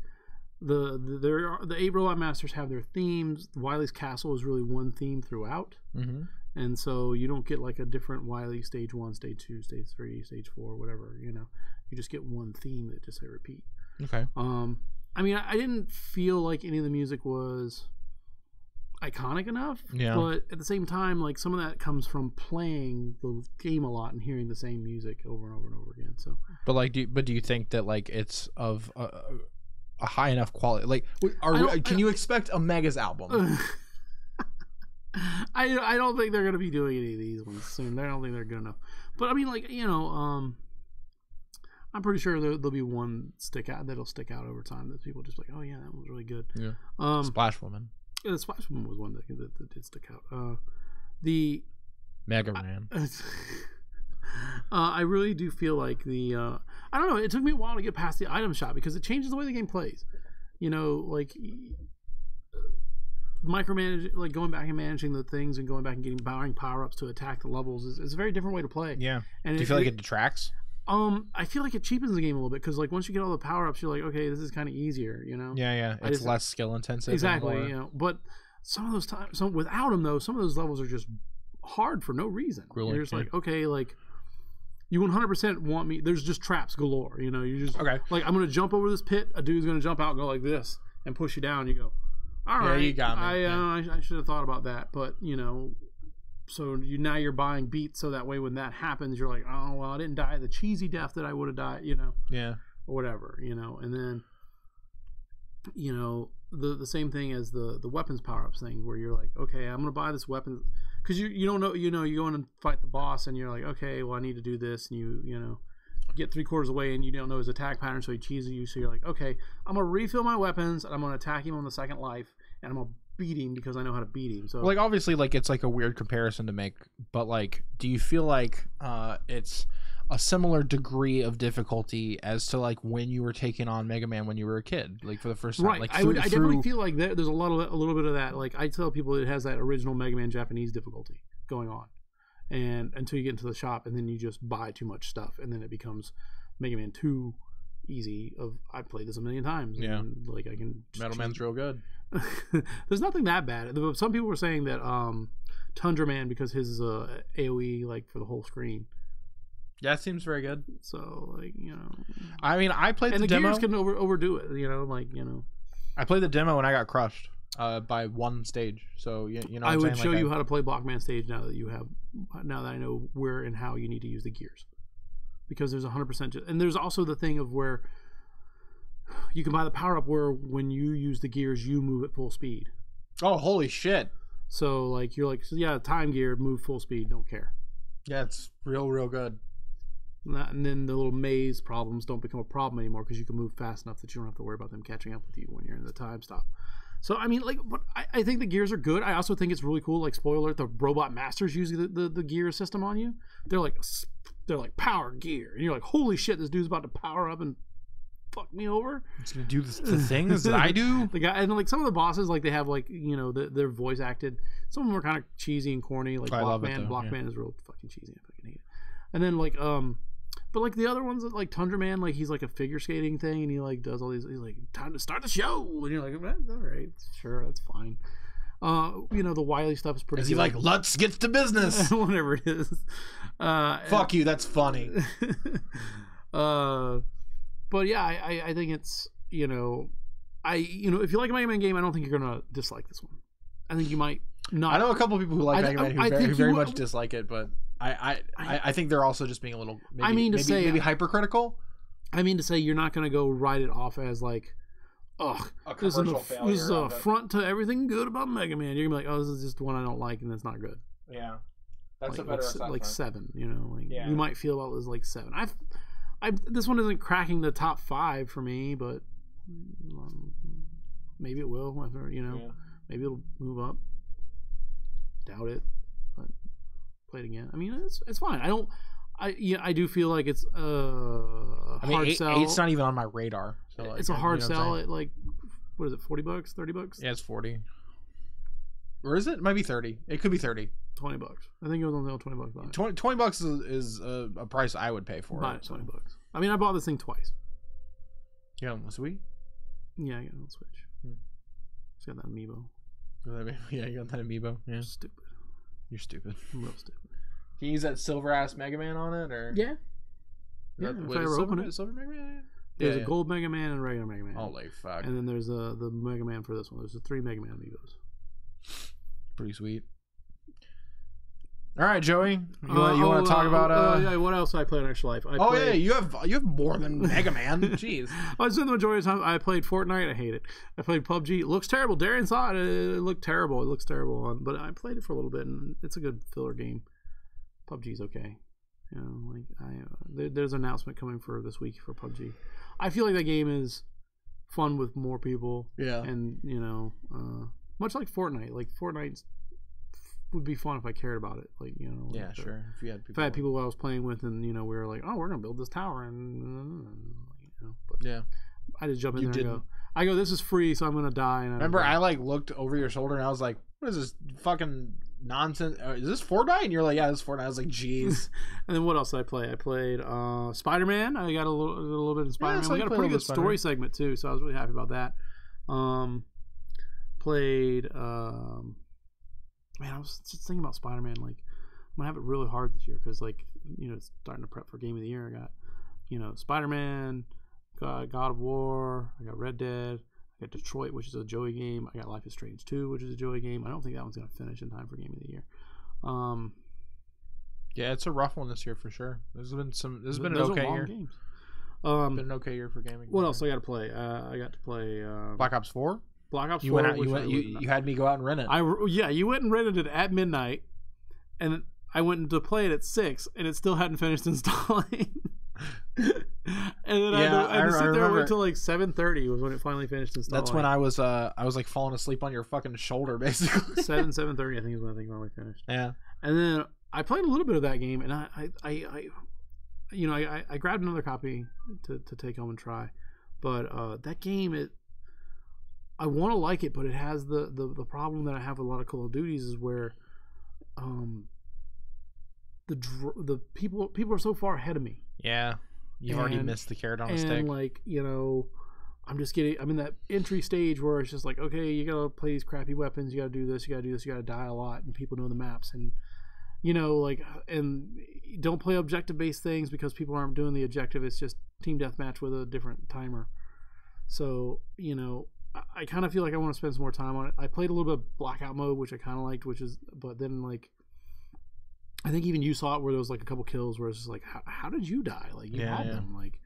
the 8 Robot Masters have their themes. Wily's Castle is really one theme throughout, and so you don't get like a different Wily stage 1, stage 2, stage 3, stage 4, whatever. You know, you just get one theme that just repeat. Okay. I mean, I didn't feel like any of the music was iconic enough, but at the same time, like some of that comes from playing the game a lot and hearing the same music over and over and over again. So, but like, do you think that like it's of a high enough quality? Like, can you expect a Megas album? I don't think they're gonna be doing any of these ones soon. I don't think they're good enough. But I mean, like, you know, I'm pretty sure there'll be one that'll stick out over time that people just like, oh yeah, that was really good. Yeah. Splash Woman. Yeah, the Splash Woman was one that did stick out. The Mega Man. I really do feel like I don't know. It took me a while to get past the item shop because it changes the way the game plays. You know, like micromanage, like going back and managing the things and going back and getting buying power ups to attack the levels is a very different way to play. Yeah. And do you feel like it detracts? I feel like it cheapens the game a little bit because, like, once you get all the power ups, you're like, okay, this is kind of easier, you know? Yeah. It's less skill intensive. Exactly. You know, but some of those times, without them though, some of those levels are just hard for no reason. Really? You're just like, okay, like you 100% want me. There's just traps galore. You know, you just like I'm gonna jump over this pit. A dude's gonna jump out and go like this and push you down. You go, all right, you got me. I should have thought about that, but you know. So now you're buying beats so that way when that happens you're like, oh well, I didn't die the cheesy death that I would have died, you know, or whatever, you know. And then, you know, the same thing as the weapons power-ups thing where you're like, okay, I'm gonna buy this weapon because you don't know, you know, you go in and fight the boss and you're like, okay, well I need to do this, and you know get 3/4 away and you don't know his attack pattern, so he cheeses you, so you're like, okay, I'm gonna refill my weapons and I'm gonna attack him on the second life and I'm gonna beat him because I know how to beat him. So like obviously like it's like a weird comparison to make, but like do you feel like it's a similar degree of difficulty as to like when you were taking on Mega Man when you were a kid, like for the first time? Right. Like I definitely feel like there's a little bit of that. Like I tell people it has that original Mega Man Japanese difficulty going on, and until you get into the shop and then you just buy too much stuff and then it becomes Mega Man 2 easy. I've played this a million times. Yeah. And like I can. Metal Man's real good. There's nothing that bad. Some people were saying that Tundra Man, because his AoE like for the whole screen. Yeah, it seems very good. So like, you know, I mean, I played and the demo. Gears can overdo it. You know, like, you know. I played the demo and I got crushed by one stage. So you know, I would show you how to play Blockman stage now that I know where and how you need to use the gears, because there's 100%. And there's also the thing of where you can buy the power up where when you use the gears, you move at full speed. Oh, holy shit! So like you're like, so yeah, time gear, move full speed, don't care. Yeah, it's real good. And then the little maze problems don't become a problem anymore because you can move fast enough that you don't have to worry about them catching up with you when you're in the time stop. So I mean, like, but I think the gears are good. I also think it's really cool. Like, spoiler alert, the Robot Masters use the gear system on you. They're like power gear, and you're like, holy shit, this dude's about to power up and fuck me over. He's gonna do the things that I do. The guy, and like some of the bosses, like they have like, you know, they're voice acted. Some of them are kind of cheesy and corny. Like Blockman is real fucking cheesy. I fucking hate it. And then like but like the other ones, like Tundra Man, like he's like a figure skating thing, and he like does all these. He's like, time to start the show, and you're like, all right, sure, that's fine. You know, the Wily stuff is pretty. Is he like, let's get to business? Whatever it is. Fuck you. That's funny. But yeah, I think it's, you know, if you like a Mega Man game, I don't think you're gonna dislike this one. I think you might not. I know a couple people who like Mega Man who very much dislike it, but I think they're also just being a little maybe hypercritical. I mean to say you're not gonna go write it off as like, oh, this is a front to everything good about Mega Man. You're gonna be like, oh, this is just one I don't like, and that's not good. Yeah, that's like, a better like 7. You know, like you might feel about this like 7. This one isn't cracking the top 5 for me, but maybe it will. You know, maybe it'll move up. Doubt it, but play it again. I mean, it's fine. I do feel like it's hard sell. 8's not even on my radar. So like, it's a hard sell at like, what is it, $40, $30? Yeah, it's 40. Or is it? It might be 30. It could be 30. $20. I think it was on sale $20. $20 is a price I would pay for buy it. $20. I mean, I bought this thing twice. You got one Switch? Yeah, I got it on Switch. It's got that amiibo. Yeah, you got that amiibo. Yeah. Stupid. You're stupid. I'm real stupid. Can you use that silver ass Mega Man on it, or Yeah. Yeah, if I ever open it. Silver Mega Man. There's a gold Mega Man and a regular Mega Man. Holy fuck! And then there's the Mega Man for this one. There's the 3 Mega Man amiibos. Pretty sweet. All right, Joey. You want to talk about? Yeah. What else I played on Extra Life? Yeah, you have more than Mega Man. Jeez. I spent the majority of the time. I played Fortnite. I hate it. I played PUBG. It looks terrible. Darian saw it. It looked terrible. It looks terrible but I played it for a little bit, and it's a good filler game. PUBG's okay. You know, like there's an announcement coming for this week for PUBG. I feel like that game is fun with more people. Yeah. And you know, much like Fortnite. Like Fortnite would be fun if I cared about it. Like, you know. Yeah, like sure. If I had people I was playing with, and you know, we were like, oh, we're gonna build this tower, and you know. But yeah. I just jump in there and go. This is free, so I'm gonna die. And remember, I like looked over your shoulder and I was like, what is this fucking nonsense? Is this Fortnite? And you're like, yeah, this is Fortnite. I was like, jeez. And then what else did I play? I played Spider-Man. I got a little bit of Spider-Man. Yeah, we got a pretty good story segment too, so I was really happy about that. Played man, I was just thinking about Spider-Man. Like, I'm gonna have it really hard this year because, like, you know, it's starting to prep for Game of the Year. I got, you know, Spider-Man, got God of War, I got Red Dead, I got Detroit, which is a Joey game. I got Life is Strange 2, which is a Joey game. I don't think that one's gonna finish in time for Game of the Year. Yeah, it's a rough one this year for sure. There's been an okay year. Games. Been an okay year for gaming. What else I got to play? I got to play Black Ops 4. Black Ops 4. You had me go out and rent it. You went and rented it at midnight, and I went to play it at 6, and it still hadn't finished installing. And then I had to sit there and wait till like 7:30 was when it finally finished installing. That's when I was like falling asleep on your fucking shoulder, basically. 7:30 I think is when I think finally finished. Yeah. And then I played a little bit of that game, and I grabbed another copy to take home and try, but that game I want to like it, but it has the problem that I have with a lot of Call of Duties is where the people are so far ahead of me. Yeah, you've already missed the carrot on the stick. And like, you know, I'm in that entry stage where it's just like, okay, you gotta play these crappy weapons, you gotta do this, you gotta die a lot, and people know the maps, and you know, like, and don't play objective based things because people aren't doing the objective. It's just team deathmatch with a different timer. So, you know, I kind of feel like I want to spend some more time on it. I played a little bit of Blackout mode, which I kind of liked, but then like, I think even you saw it where there was like a couple kills where it's just like, how did you die? Like you had them. Like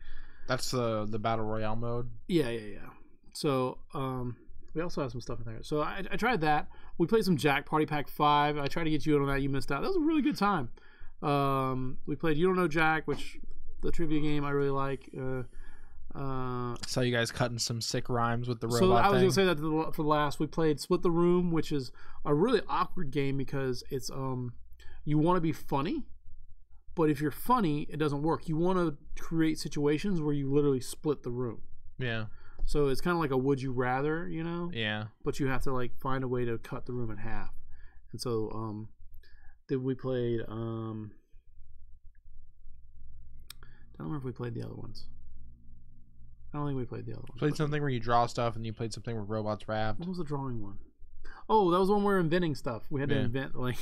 that's the battle royale mode. Yeah. So we also have some stuff in there. So I tried that. We played some Jack Party Pack 5. I tried to get you in on that. You missed out. That was a really good time. We played You Don't Know Jack, which the trivia game I really like. Saw you guys cutting some sick rhymes with the robot. So I was gonna say that for the last. We played Split the Room, which is a really awkward game because it's you want to be funny, but if you're funny, it doesn't work. You want to create situations where you literally split the room. Yeah. So it's kind of like a would you rather, you know? Yeah. But you have to like find a way to cut the room in half. And so then we played I don't remember if we played the other ones. I don't think we played the other one. Played something where you draw stuff, and you played something where robots rap. What was the drawing one? Oh, that was one where we were inventing stuff. We had to invent like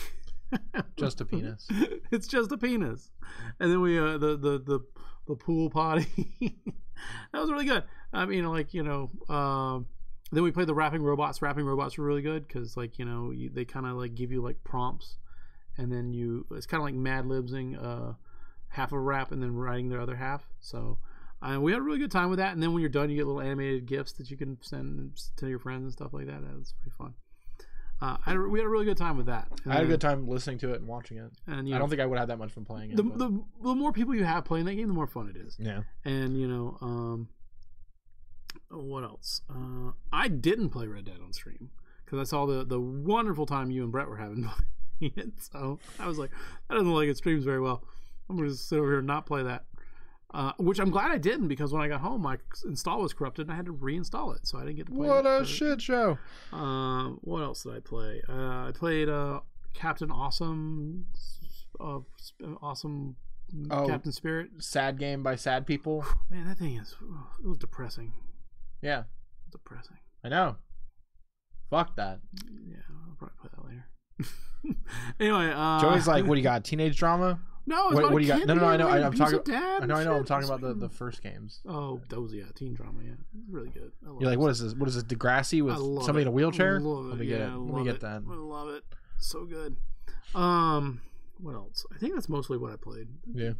just a penis. It's just a penis. And then we the pool potty. That was really good. I mean, like, you know, then we played the rapping robots. Rapping robots were really good because, like, you know, they kind of like give you like prompts, and then it's kind of like Mad Libsing half a rap and then writing their other half. So we had a really good time with that. And then when you're done, you get little animated GIFs that you can send to your friends and stuff like that. That was pretty fun. We had a really good time with that. I had a good time listening to it and watching it. And I don't think I would have that much fun playing it. The more people you have playing that game, the more fun it is. Yeah. And, you know, what else? I didn't play Red Dead on stream because I saw the wonderful time you and Brett were having playing it. So I was like, that doesn't look like it streams very well. I'm going to sit over here and not play that. Which I'm glad I didn't, because when I got home, my install was corrupted and I had to reinstall it, so I didn't get to play it. What a shit show. What else did I play? I played Captain Awesome Captain Spirit. Sad game by sad people. Man, that thing it was depressing. Yeah. Depressing. I know. Fuck that. Yeah, I'll probably play that later. Anyway, Joey's like, what do you got? Teenage drama? No, it's what do you got? No, I know. I'm talking. Dad I'm talking about the first games. Oh, those teen drama. Yeah, really good. You're like, what is this? What is this? Degrassi with somebody in a wheelchair? Let me get it. Let me get that. I love it. So good. What else? I think that's mostly what I played. Yeah.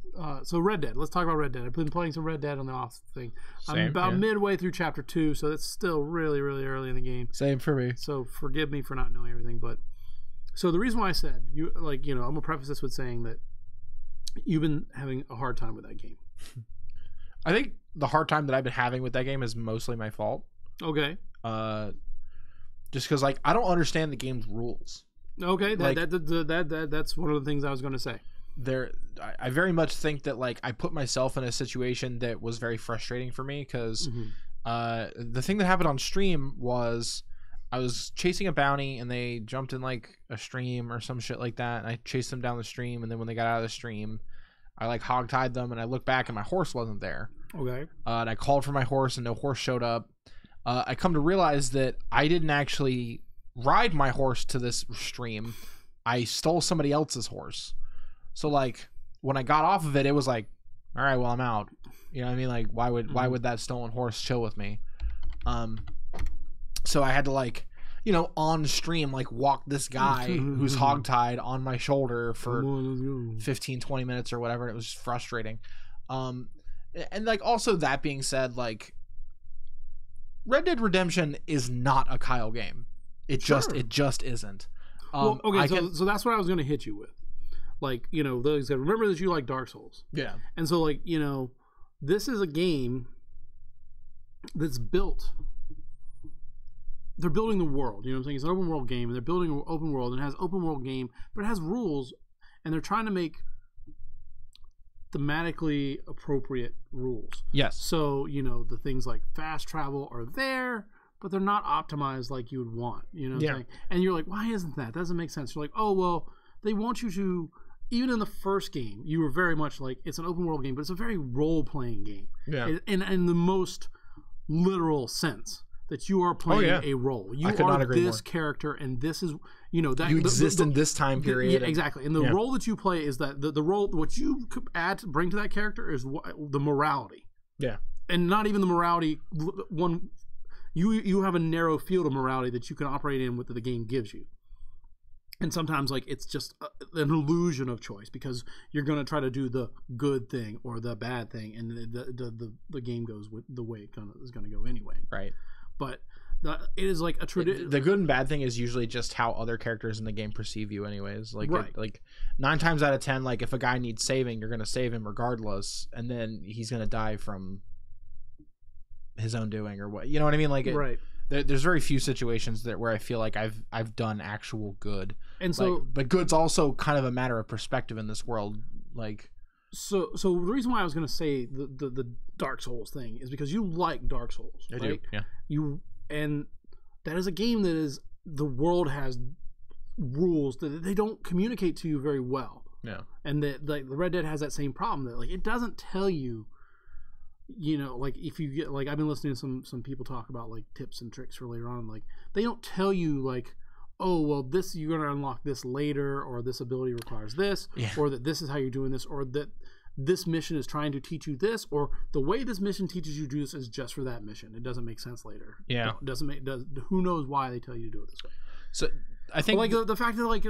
So Red Dead. Let's talk about Red Dead. I've been playing some Red Dead on the off thing. Same, I'm about midway through chapter 2, so it's still really, really early in the game. Same for me. So forgive me for not knowing everything, but so the reason why I said I'm gonna preface this with saying that you've been having a hard time with that game. I think the hard time that I've been having with that game is mostly my fault. Okay. Just because I don't understand the game's rules. Okay, that's one of the things I was going to say. I very much think that I put myself in a situation that was very frustrating for me because the thing that happened on stream was I was chasing a bounty and they jumped in a stream or some shit like that, and I chased them down the stream, and then when they got out of the stream, I hog-tied them, and I looked back and my horse wasn't there. Okay. And I called for my horse and no horse showed up. I come to realize that I didn't actually ride my horse to this stream. I stole somebody else's horse. So when I got off of it, it was all right, well, I'm out. You know what I mean? Why would that stolen horse chill with me? So I had to on stream walk this guy who's hogtied on my shoulder for 15-20 minutes or whatever, and it was just frustrating. And also that being said, Red Dead Redemption is not a Kyle game. It just isn't. Well, okay, so that's what I was going to hit you with. Those remember that you like Dark Souls. Yeah. And so this is a game that's built. They're building the world, you know what I'm saying? It's an open world game, and they're building an open world, and it has open world game, but it has rules, and they're trying to make thematically appropriate rules. Yes. So, the things like fast travel are there, but they're not optimized like you would want, you know what I'm saying? And you're like, why isn't that? That doesn't make sense. You're like, oh, well, they want you to, even in the first game, you were very much it's an open world game, but it's a very role-playing game. Yeah. In the most literal sense, that you are playing a role. You are this character, and this is, that you exist in this time period. Yeah, exactly. And the role that you play is that the role, what you bring to that character is the morality. Yeah. And not even the morality, you have a narrow field of morality that you can operate in with that the game gives you. And sometimes it's just an illusion of choice because you're going to try to do the good thing or the bad thing, and the game goes with the way it is going to go anyway. Right. But it is a tradition. The good and bad thing is usually just how other characters in the game perceive you anyways. Right. 9 times out of 10, if a guy needs saving, you're going to save him regardless, and then he's going to die from his own doing or what. You know what I mean? Right. There's very few situations where I feel like I've done actual good. And so but good's also kind of a matter of perspective in this world. So the reason why I was going to say the Dark Souls thing is because you like Dark Souls. I do, yeah. And that is a game that is, the world has rules that they don't communicate to you very well. Yeah. And that the Red Dead has that same problem that it doesn't tell you, if you get I've been listening to some people talk about tips and tricks for later on. They don't tell you oh, well, this, you're going to unlock this later, or this ability requires this, or that this is how you're doing this, or that this mission is trying to teach you this, or the way this mission teaches you to do this is just for that mission. It doesn't make sense later. Yeah. Who knows why they tell you to do it this way. So I think the fact that I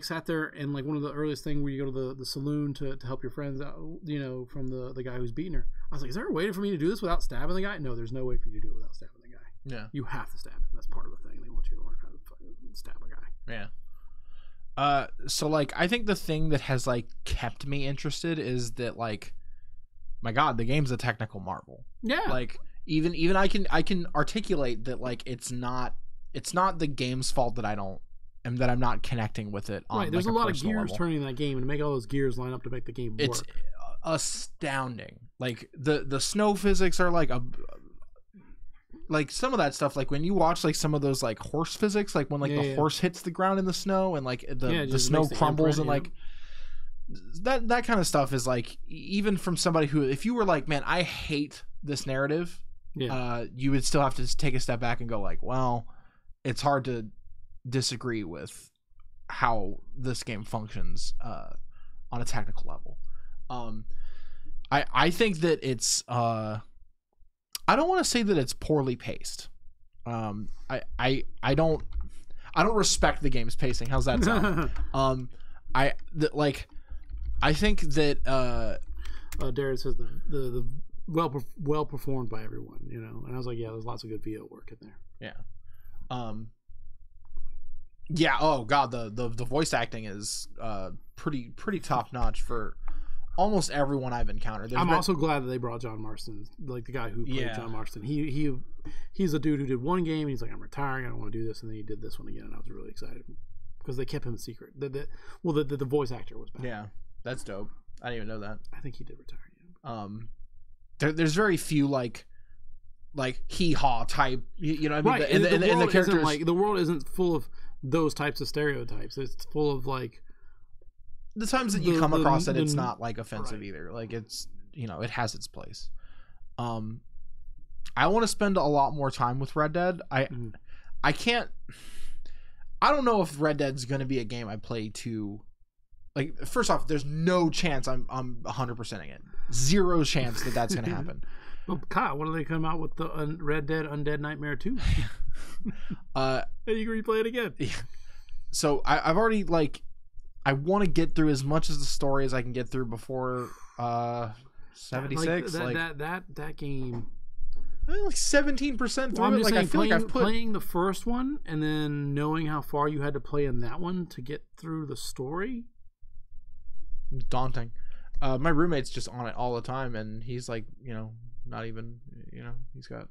sat there and one of the earliest thing where you go to the saloon to help your friends out, from the guy who's beating her. I was like, is there a way for me to do this without stabbing the guy? No, there's no way for you to do it without stabbing the guy. Yeah. You have to stab him. That's part of the thing. They want you to learn how to fucking stab a guy. Yeah. So I think the thing that has kept me interested is that my God, the game's a technical marvel. Yeah. Even I can articulate that it's not the game's fault that I'm not connecting with it on there's a lot of gears level. turning in that game, and to make all those gears line up to make the game work. It's astounding. The snow physics are some of that stuff, when you watch some of those horse physics, when the horse hits the ground in the snow and the snow crumbles and that kind of stuff is like, even from somebody who, if you were like, man, I hate this narrative, you would still have to take a step back and go like, well, it's hard to disagree with how this game functions on a technical level. I think that it's I don't want to say that it's poorly paced. I don't respect the game's pacing. How's that sound? I think that Darren says the well performed by everyone, you know, and I was like, yeah, there's lots of good VO work in there. Yeah. Yeah. Oh God, the voice acting is pretty top notch for almost everyone I've encountered. I'm also glad that they brought John Marston, like the guy who played John Marston. He's a dude who did one game and he's like, I'm retiring, I don't want to do this, and then he did this one again, and I was really excited because they kept him a secret. The voice actor was back. Yeah, that's dope. I didn't even know that. I think he did retire. Yeah. There's very few like hee haw type, you know what I mean? Right. And the characters, like, the world isn't full of those types of stereotypes. It's full of like the times that you come across it, it's not like offensive either. Like, it's, you know, it has its place. I want to spend a lot more time with Red Dead. I can't. I don't know if Red Dead's going to be a game I play to. Like, first off, there's no chance I'm 100%ing it. Zero chance that that's going to happen. Well, Kyle, when do they come out with the Red Dead Undead Nightmare 2? And you can replay it again. Yeah. So I've already, like, I want to get through as much as the story as I can get through before 76. That game. I mean, like 17% through I'm it. just Like, saying, I feel like I've playing the first one and then knowing how far you had to play in that one to get through the story. Daunting. My roommate's just on it all the time, and he's like, you know, not even, you know, he's got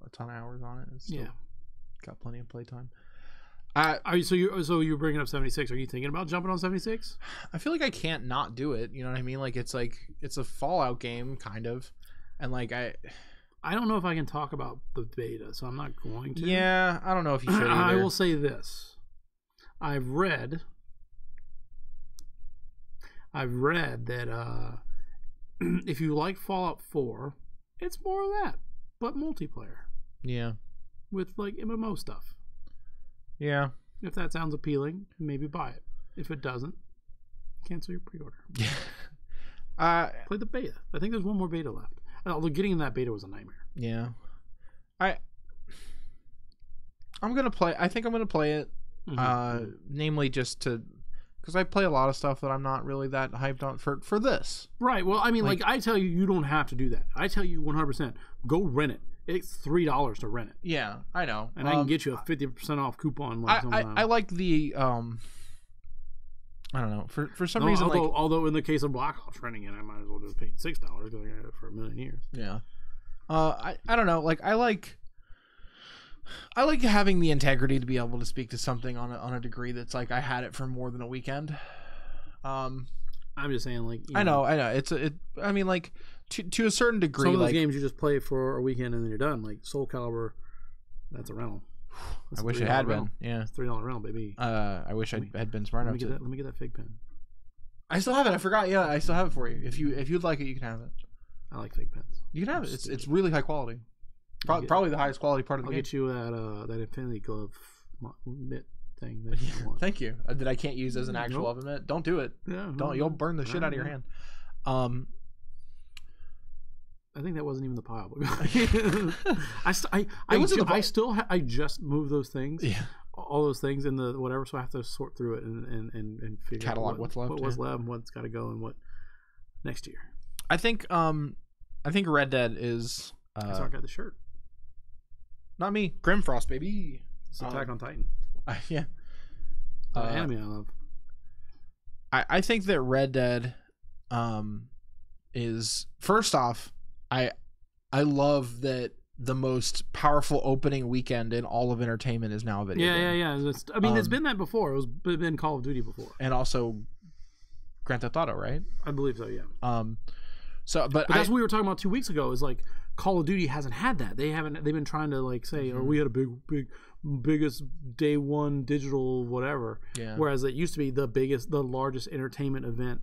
a ton of hours on it. It's got plenty of playtime. So you're bringing up 76. Are you thinking about jumping on 76? I feel like I can't not do it. You know what I mean? Like, it's a Fallout game, kind of, and like I don't know if I can talk about the beta, so I'm not going to. Yeah, I don't know if you should either. I will say this: I've read that if you like Fallout 4, it's more of that, but multiplayer. Yeah. With like MMO stuff. Yeah. If that sounds appealing, maybe buy it. If it doesn't, cancel your pre-order. Play the beta. I think there's one more beta left. Although getting in that beta was a nightmare. Yeah. I'm gonna play. I think I'm gonna play it. Namely, just to. Because I play a lot of stuff that I'm not really that hyped on for this. Right. Well, I mean, like I tell you, you don't have to do that. I tell you 100%, go rent it. It's $3 to rent it. Yeah, I know. And I can get you a 50% off coupon. Like I like the, I don't know. For some reason, although in the case of Black Ops renting it, I might as well just pay $6 because I had it for a million years. Yeah. I don't know. Like, I like having the integrity to be able to speak to something on a degree that's like I had it for more than a weekend. I'm just saying, like, I know. I mean, like, to a certain degree, some of those like, games you just play for a weekend and then you're done. Like Soul Calibur, that's a rental. I wish it had been. Yeah, it's $3 rental, baby. I wish I had been smart enough to. Let me get that fig pen. I still have it. I forgot. Yeah, I still have it for you. If you'd like it, you can have it. I like fig pens. You can have it. It's really high quality. Probably the highest quality part of the game. I'll get you that Infinity Glove mitt thing that you want. Thank you. That I can't use as an actual oven mitt. Don't do it. Yeah, don't. You'll burn the shit out of your hand. I think that wasn't even the pile. I just moved those things. Yeah. All those things in the whatever, so I have to sort through it and figure catalog out what's left. What's left and what's got to go and what next year. I think Red Dead is. So I got the shirt. Not me. Grimfrost, baby. It's Attack on Titan. Yeah. Anime I love. I think that Red Dead is, first off, I love that the most powerful opening weekend in all of entertainment is now a video game. Yeah. I mean, it's been that before. It's been Call of Duty before. And also Grand Theft Auto, right? I believe so, yeah. But that's what we were talking about 2 weeks ago, is like Call of Duty hasn't had that. They've been trying to like say, oh, we had a biggest day one digital whatever. Yeah. Whereas it used to be the largest entertainment event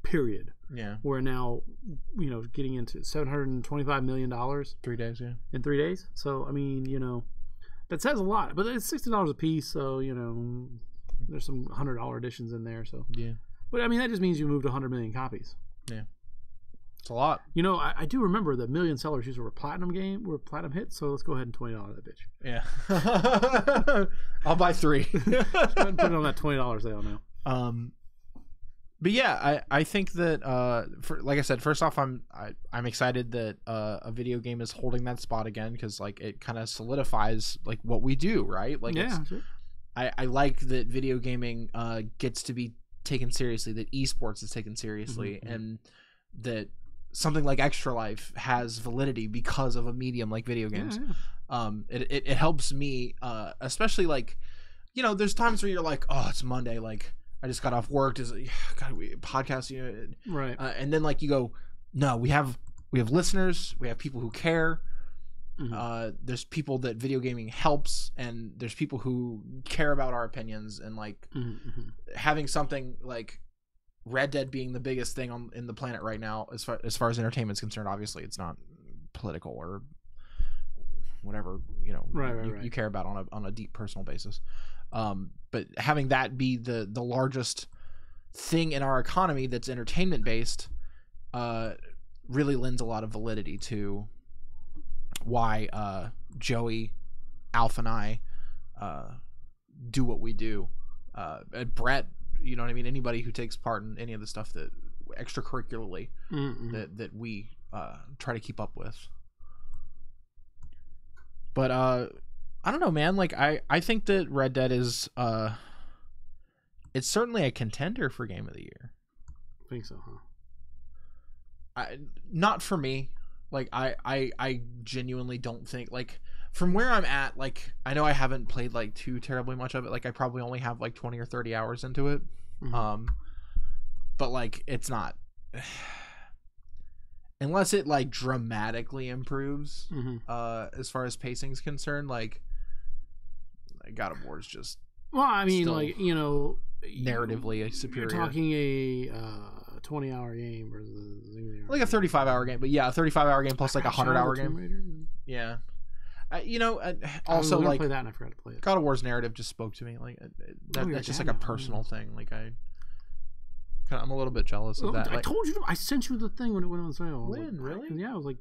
period. Yeah. We're now, getting into $725 million 3 days, yeah. in 3 days. So, I mean, that says a lot. But it's $60 a piece, so, there's some $100 editions in there. So yeah. But, I mean, that just means you moved 100 million copies. Yeah. It's a lot. I do remember the million sellers usually were platinum hits, so let's go ahead and $20 that bitch. Yeah. I'll buy 3. Just go ahead and put it on that $20 sale now. But yeah, I think that like I said, first off, I'm excited that a video game is holding that spot again, because like it kind of solidifies like what we do, right? Like sure. I like that video gaming gets to be taken seriously, that esports is taken seriously, mm-hmm. and that something like Extra Life has validity because of a medium like video games. Yeah. It helps me, especially like, there's times where you're like, oh, it's Monday, like I just got off work. God, we podcast, right? And then like you go, no, we have listeners, we have people who care. Mm-hmm. There's people that video gaming helps, and there's people who care about our opinions, and like mm-hmm. having something like Red Dead being the biggest thing in the planet right now, as far as entertainment is concerned. Obviously, it's not political or whatever you care about on a deep personal basis. But having that be the largest thing in our economy that's entertainment based, really lends a lot of validity to why Joey, Alf, and I do what we do. And Brett, you know what I mean? Anybody who takes part in any of the stuff that extracurricularly mm-hmm. that we try to keep up with. But I don't know, man. Like I think that Red Dead is it's certainly a contender for Game of the Year. I think so, huh? Not for me. Like I genuinely don't think, like, from where I'm at, like I know I haven't played like too terribly much of it. Like I probably only have like 20 or 30 hours into it. Mm-hmm. But like it's not, unless it like dramatically improves mm-hmm. As far as pacing is concerned, like God of War is just, well, I mean, like, narratively a superior. You're talking a 20-hour game versus like a 35-hour game, but yeah, a 35-hour game plus like a 100-hour game. Yeah. Also, like, play that and I forgot to play it. God of War's narrative just spoke to me. Like that's just like a personal thing. Like I'm a little bit jealous of that. I told you, I sent you the thing when it went on sale. When? Really? Yeah, it was like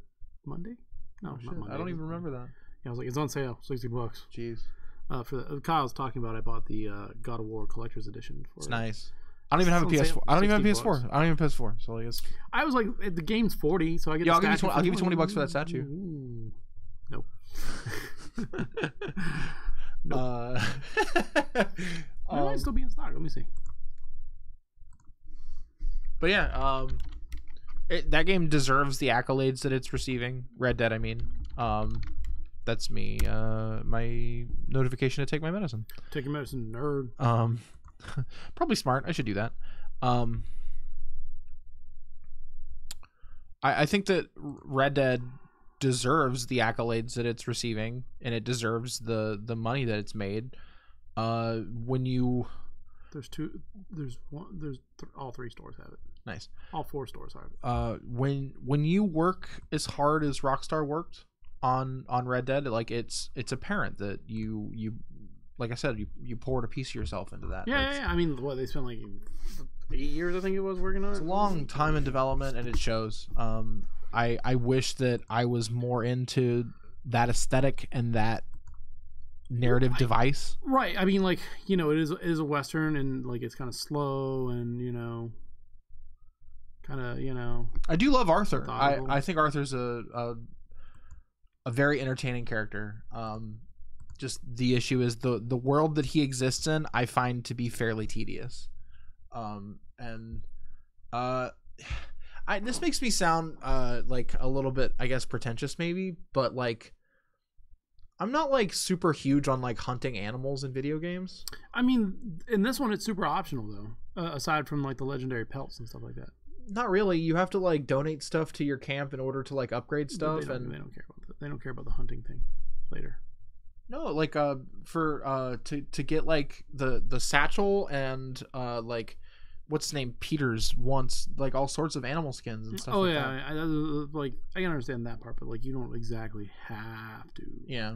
Monday. No, not Monday. I don't even remember that. Yeah, I was like, it's on sale, $60. Jeez. For Kyle's talking about, I bought the God of War Collector's Edition. It's nice. I don't even have a PS4. I don't even have a PS4. I don't even have a PS4. So I guess I was like, the game's $40, so I get. Yeah, I'll give you $20 for that statue. Ooh. Nope. It might still be in stock. Let me see. But yeah, that game deserves the accolades that it's receiving. Red Dead, I mean. That's me. My notification to take my medicine. Take your medicine, nerd. Probably smart. I should do that. I think that Red Dead deserves the accolades that it's receiving, and it deserves the money that it's made. When you all 3 stores have it. Nice. All 4 stores have it. When you work as hard as Rockstar worked on Red Dead, like it's apparent that you like I said, you poured a piece of yourself into that. Yeah. I mean, what, they spent like 8 years, I think it was, working on it. It's a long time in development, and it shows. I wish that I was more into that aesthetic and that narrative device. Right. I mean, like, it is a Western, and like it's kind of slow, and kind of I do love Arthur. I think Arthur's a very entertaining character. Just the issue is the world that he exists in, I find to be fairly tedious. This makes me sound like a little bit, I guess, pretentious maybe, but like I'm not like super huge on like hunting animals in video games. I mean, in this one it's super optional though, aside from like the legendary pelts and stuff like that. Not really. You have to like donate stuff to your camp in order to like upgrade stuff, and they don't care about that. They don't care about the hunting thing later. No, like for to get like the satchel and like what's his name, Peters wants like all sorts of animal skins and stuff. Oh like yeah, that. I can understand that part, but like you don't exactly have to. Yeah.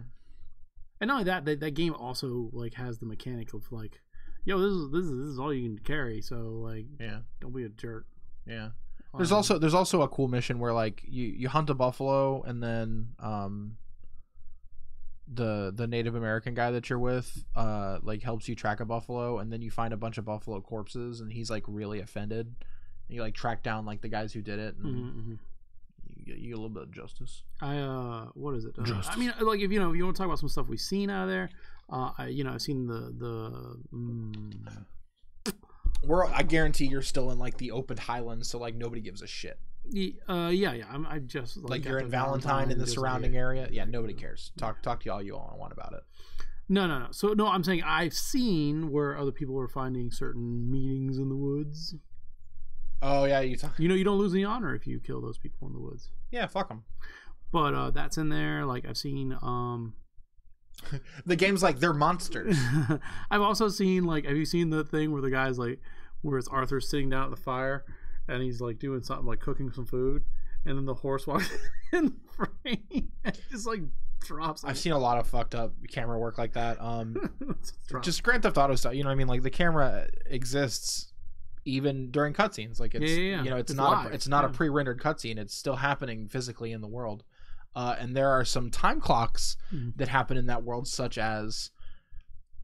And not only that game also like has the mechanic of like, yo, this is all you can carry, so like, yeah, don't be a jerk. Yeah. There's also a cool mission where like you hunt a buffalo, and then the Native American guy that you're with like helps you track a buffalo, and then you find a bunch of buffalo corpses, and he's like really offended. And you like track down like the guys who did it, and you get a little bit of justice. What is it? I mean, like if you want to talk about some stuff we've seen out of there, I've seen I guarantee you're still in like the open highlands, so like nobody gives a shit. Yeah. I just like you're in Valentine in the surrounding area. Yeah, nobody cares. Talk to all you all want about it. No. So no, I'm saying I've seen where other people were finding certain meetings in the woods. Oh yeah, you don't lose any honor if you kill those people in the woods. Yeah, fuck them. But that's in there. Like I've seen. The game's like they're monsters. I've also seen like, have you seen the thing where the guy's like, where it's Arthur sitting down at the fire, and he's like doing something like cooking some food, and then the horse walks in the frame and just like drops. I've seen a lot of fucked up camera work like that. Just Grand Theft Auto stuff. You know what I mean? Like the camera exists even during cutscenes. Like it's it's not a pre-rendered cutscene. It's still happening physically in the world. And there are some time clocks that happen in that world, such as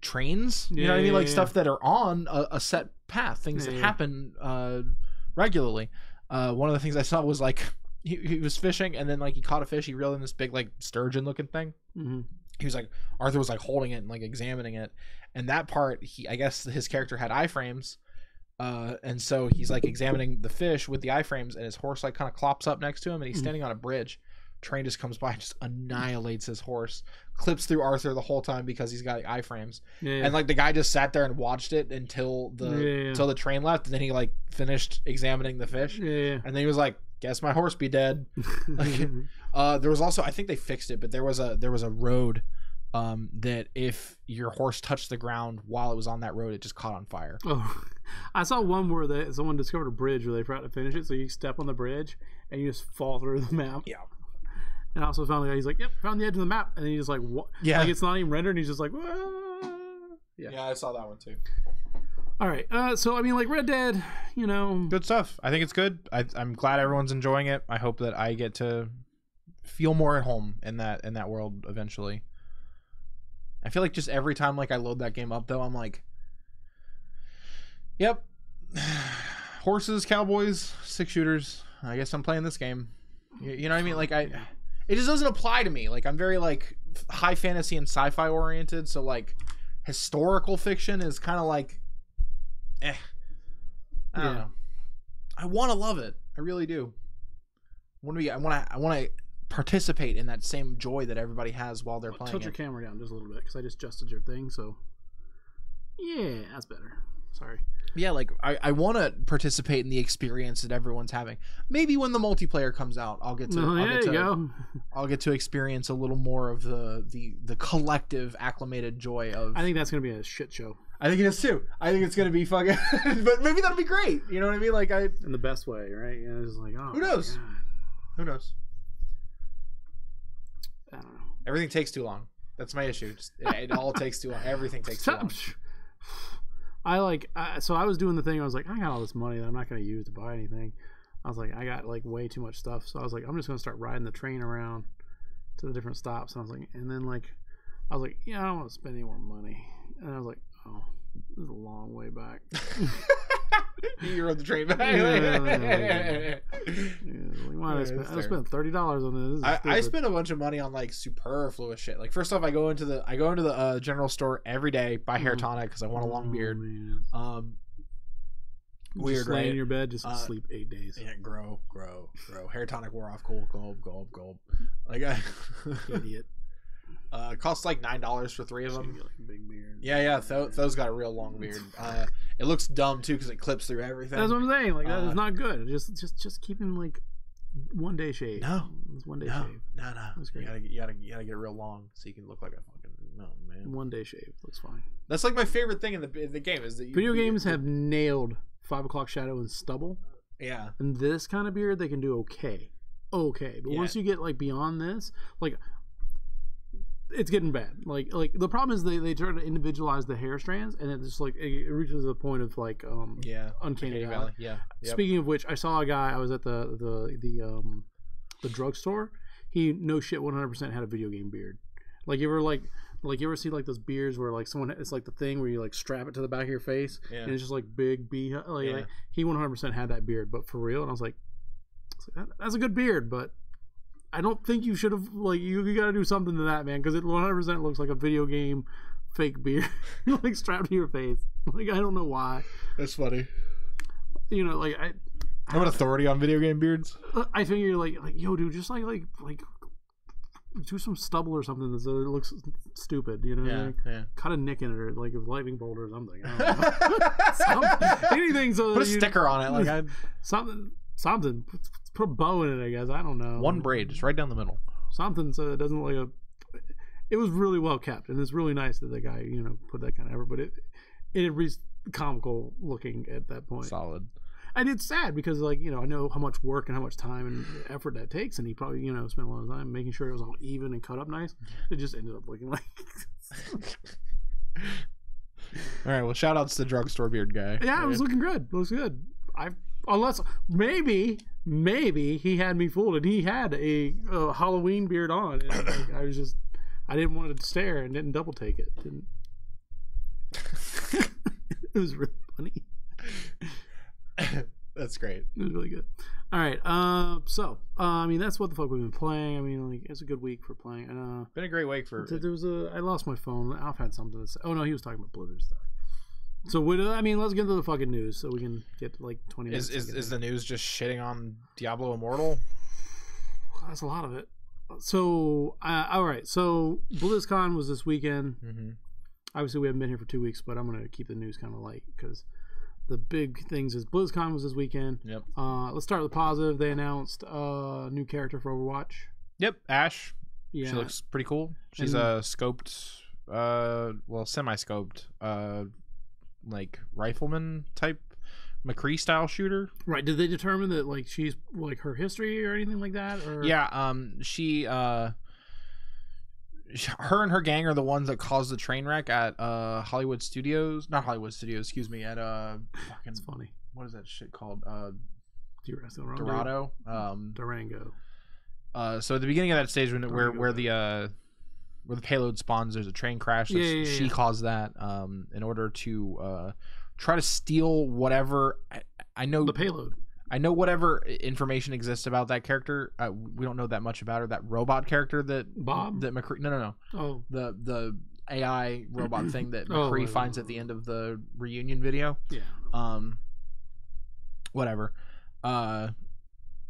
trains. You know what I mean? Like stuff that are on a set path, things that happen regularly. One of the things I saw was like he was fishing, and then like he caught a fish. He reeled in this big like sturgeon looking thing. He was like, Arthur was like holding it and like examining it, and that part I guess his character had iframes. And so he's like examining the fish with the iframes, and his horse like kind of clops up next to him, and he's standing on a bridge. Train just comes by and just annihilates his horse, clips through Arthur the whole time because he's got iframes. And like the guy just sat there and watched it until the train left, and then he like finished examining the fish. And then he was like, guess my horse be dead. Like, there was also, I think they fixed it, but there was a road that if your horse touched the ground while it was on that road, it just caught on fire. Oh, I saw one where someone discovered a bridge where they forgot to finish it, so you step on the bridge and you just fall through the map. Yeah. And I also found the guy, he's like, yep, found the edge of the map. And then he's just like, what? Yeah. Like it's not even rendered, and he's just like, whoa. Yeah, I saw that one too. All right. So, I mean, like Red Dead, Good stuff. I think it's good. I'm glad everyone's enjoying it. I hope that I get to feel more at home in that world eventually. I feel like just every time like I load that game up, though, I'm like, yep, horses, cowboys, 6-shooters. I guess I'm playing this game. You know what I mean? Like it just doesn't apply to me. Like I'm very like high fantasy and sci-fi oriented, so like historical fiction is kind of like, I don't know. I want to love it. I really do. I want to participate in that same joy that everybody has while they're playing. Tilt your camera down just a little bit because I just adjusted your thing. So yeah, that's better. Sorry. Yeah, like I want to participate in the experience that everyone's having. Maybe when the multiplayer comes out, I'll get to experience a little more of the collective acclimated joy of. I think that's gonna be a shit show. I think it is too. I think it's gonna be fucking, but maybe that'll be great. You know what I mean? Like in the best way, right? Yeah, it's like, oh, who knows? Who knows? I don't know. Everything takes too long. That's my issue. It all takes too long. Everything takes too long. So I was doing the thing. I was like, I got all this money that I'm not going to use to buy anything. I was like, I got like way too much stuff. So I was like, I'm just going to start riding the train around to the different stops. And I was like, I was like, yeah, I don't want to spend any more money. And I was like, oh, this is a long way back. You rode the train back. I spent $30 on this. I spent a bunch of money on like superfluous shit. Like first off, I go into the general store every day, buy hair tonic because I want a long beard. Weird, just lay in your bed, just sleep 8 days. Yeah, grow. Hair tonic wore off. Cool. Go. Like idiot. It costs like $9 for 3 of them. Like a big beard. Yeah. Those got a real long beard. It looks dumb too because it clips through everything. That's what I'm saying. Like that is not good. Just keep him like 1 day shave. No, it's 1 day shave. No. You gotta get it real long so you can look like a fucking man. 1 day shave looks fine. That's like my favorite thing in the game is that video games have nailed 5 o'clock shadow and stubble. Yeah. And this kind of beard, they can do okay. Okay. But once you get like beyond this, like it's getting bad. Like the problem is they try to individualize the hair strands, and it just like it reaches the point of like uncanny valley. Yeah. Yep. Speaking of which, I saw a guy. I was at the drugstore. He no shit 100% had a video game beard. Like you ever see like those beards where like someone, it's like the thing where you like strap it to the back of your face and it's just like big bee. Like he 100% had that beard, but for real. And I was like, that's a good beard, but I don't think you should have, like, you got to do something to that, man, because it 100% looks like a video game fake beard, like strapped to your face. Like, I don't know why. That's funny. You know, like I'm an authority on video game beards. I figure like yo, dude, just like do some stubble or something so it looks stupid. You know, cut a nick in it or like a lightning bolt or something. I don't know. Anything so put a sticker on it, like something. Put a bow in it, I guess. I don't know. One braid, just right down the middle. Something so it doesn't look like a. It was really well kept, and it's really nice that the guy, you know, put that kind of effort. But it reached comical looking at that point. Solid. And it's sad because, like, you know, I know how much work and how much time and effort that takes, and he probably, you know, spent a lot of time making sure it was all even and cut up nice. It just ended up looking like. All right. Well, shout outs to the drugstore beard guy. Yeah, it was looking good. It looks good. Unless maybe he had me fooled and he had a Halloween beard on. And like, I didn't want to stare and didn't double take it. It was really funny. That's great. It was really good. All right. So I mean, that's what the fuck we've been playing. I mean, like, it's a good week for playing. Been a great week for. I lost my phone. Alf had something to say. Oh no, he was talking about Blizzard stuff. So let's get into the fucking news so we can get like 20 minutes. Is the news just shitting on Diablo Immortal? That's a lot of it. So all right. So BlizzCon was this weekend. Mm-hmm. Obviously, we haven't been here for 2 weeks, but I'm gonna keep the news kind of light because the big things is BlizzCon was this weekend. Yep. Let's start with the positive. They announced a new character for Overwatch. Yep, Ashe. Yeah, she looks pretty cool. She's a scoped, semi-scoped, like rifleman type McCree style shooter. Right. Did they determine that like she's like her history or anything like that? Or yeah, she her and her gang are the ones that caused the train wreck at Hollywood Studios. Not Hollywood Studios, excuse me, at fucking, it's funny. What is that shit called? Dorado. Durango. So at the beginning of that stage where the payload spawns, there's a train crash. She caused that in order to try to steal whatever. I know the payload. I know whatever information exists about that character. We don't know that much about her. That robot character that Bob, that McCree. No. Oh, the AI robot thing that McCree finds at the end of the reunion video. Yeah. Whatever. But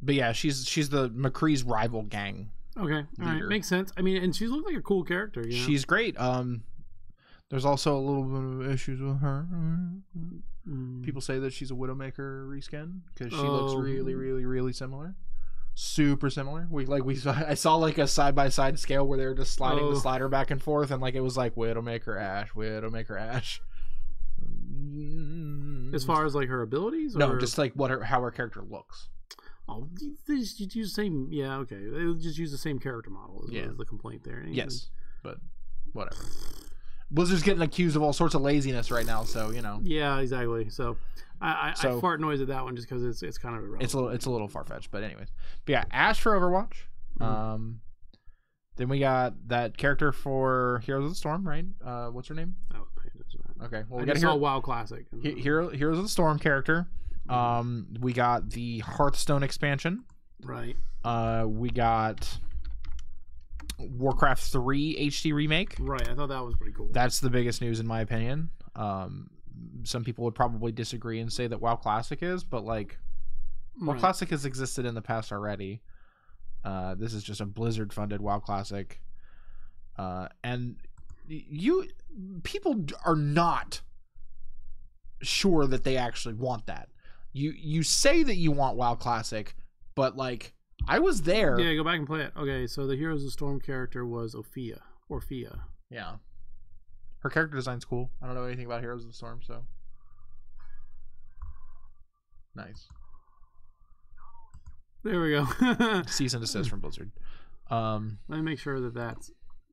yeah, she's the McCree's rival gang. Okay, all right, makes sense. I mean, and she looks like a cool character. You know? She's great. There's also a little bit of issues with her. People say that she's a Widowmaker reskin because she looks really, really, really similar. Super similar. I saw like a side by side scale where they were just sliding the slider back and forth, and like it was like Widowmaker Ashe, Widowmaker Ashe. As far as like her abilities, no, just like how her character looks. Oh, they just use the same. Yeah, okay. They just use the same character model. Is the complaint there? Yes, but whatever. Blizzard's getting accused of all sorts of laziness right now, so you know. Yeah, exactly. So I fart noise at that one just because it's kind of irrelevant. It's a little far fetched, but anyways. But yeah, Ashe for Overwatch. Mm-hmm. Then we got that character for Heroes of the Storm, right? What's her name? I was paying attention to that. Okay, well we got a WoW Classic. Heroes of the Storm character. We got the Hearthstone expansion. Right. We got Warcraft 3 HD remake. Right, I thought that was pretty cool. That's the biggest news in my opinion. Some people would probably disagree and say that WoW Classic is, but like WoW Classic has existed in the past already. This is just a Blizzard funded WoW Classic. And people are not sure that they actually want that. You say that you want WoW Classic, but like I was there. Yeah, go back and play it. Okay, so the Heroes of the Storm character was Orphea. Yeah. Her character design's cool. I don't know anything about Heroes of the Storm, so. Nice. There we go. Cease and desist from Blizzard. Let me make sure that that's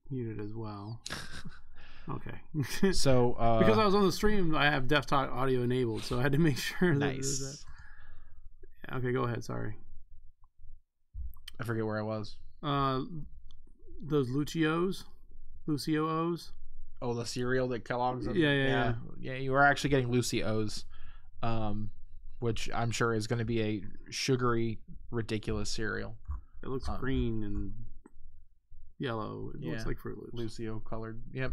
muted as well. Okay. So because I was on the stream, I have desktop audio enabled, so I had to make sure that. Nice. Okay, go ahead. Sorry. I forget where I was. Those Lucios. Oh, the cereal that Kellogg's. Yeah. You are actually getting Lucios, which I'm sure is going to be a sugary, ridiculous cereal. It looks green and yellow. It looks like Fruit Loops. Lucio colored. Yep.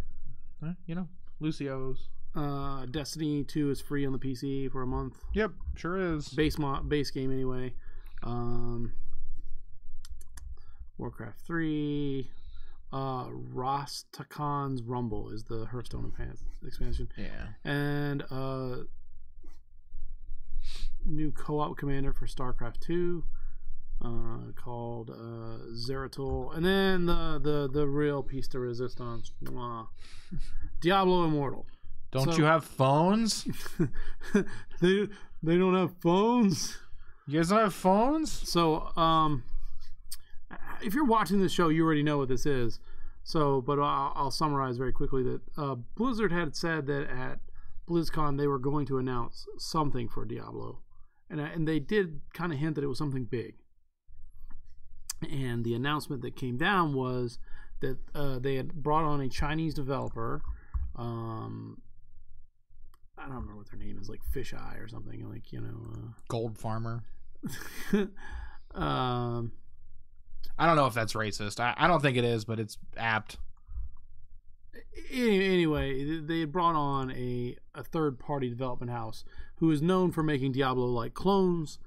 Lucios. Destiny 2 is free on the PC for a month. Yep, sure is. Base game anyway. Warcraft 3. Rostakan's Rumble is the Hearthstone expansion. Yeah. And new co-op commander for StarCraft 2 called Zeratul. And then the real piece de resistance. Diablo Immortal. Don't you have phones? They don't have phones. You guys don't have phones? So if you're watching this show, you already know what this is. So, but I'll summarize very quickly that Blizzard had said that at BlizzCon they were going to announce something for Diablo, and they did kind of hint that it was something big. And the announcement that came down was that they had brought on a Chinese developer. I don't remember what their name is, like Fisheye or something, like Gold Farmer. I don't know if that's racist. I don't think it is, but it's apt. Anyway, they had brought on a third-party development house who is known for making Diablo-like clones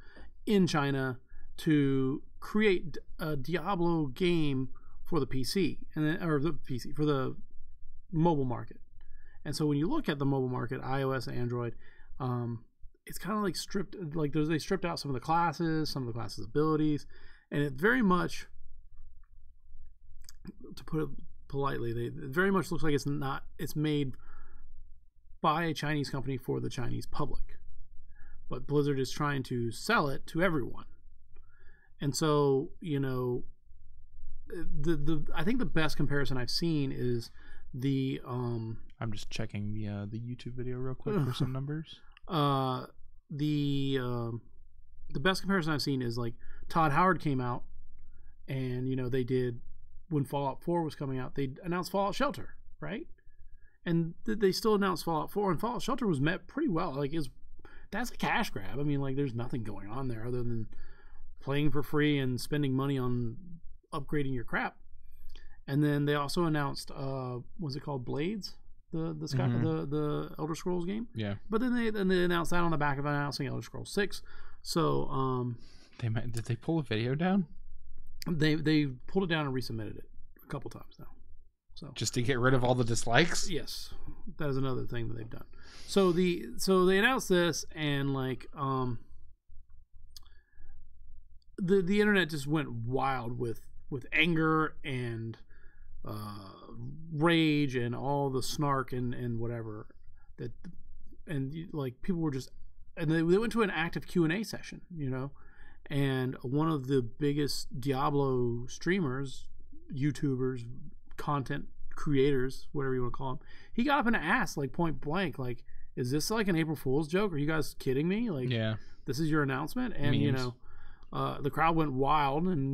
in China to create a Diablo game for the PC for the mobile market. And so when you look at the mobile market, iOS and Android, it's kind of like stripped. Like they stripped out some of the classes abilities, and it very much, to put it politely, it very much looks like it's made by a Chinese company for the Chinese public, but Blizzard is trying to sell it to everyone. And so I think the best comparison I've seen is the I'm just checking the YouTube video real quick for some numbers. The best comparison I've seen is like Todd Howard came out, and they did, when Fallout 4 was coming out, they announced Fallout Shelter, right? And they still announced Fallout 4, and Fallout Shelter was met pretty well. Like that's a cash grab. I mean, like there's nothing going on there other than playing for free and spending money on upgrading your crap. And then they also announced was it called Blades? The Elder Scrolls game. Yeah. But then they announced that on the back of announcing Elder Scrolls 6. So did they pull a video down? They pulled it down and resubmitted it a couple times now. So just to get rid of all the dislikes? Yes. That is another thing that they've done. So they announced this, and like the internet just went wild with anger and rage and all the snark and whatever that, and like people were just, and they went to an active Q&A session, and one of the biggest Diablo streamers, YouTubers, content creators, whatever you want to call them, he got up and asked, like, point blank, like, is this like an April Fool's joke? Are you guys kidding me? Like, yeah, this is your announcement? And memes. The crowd went wild, and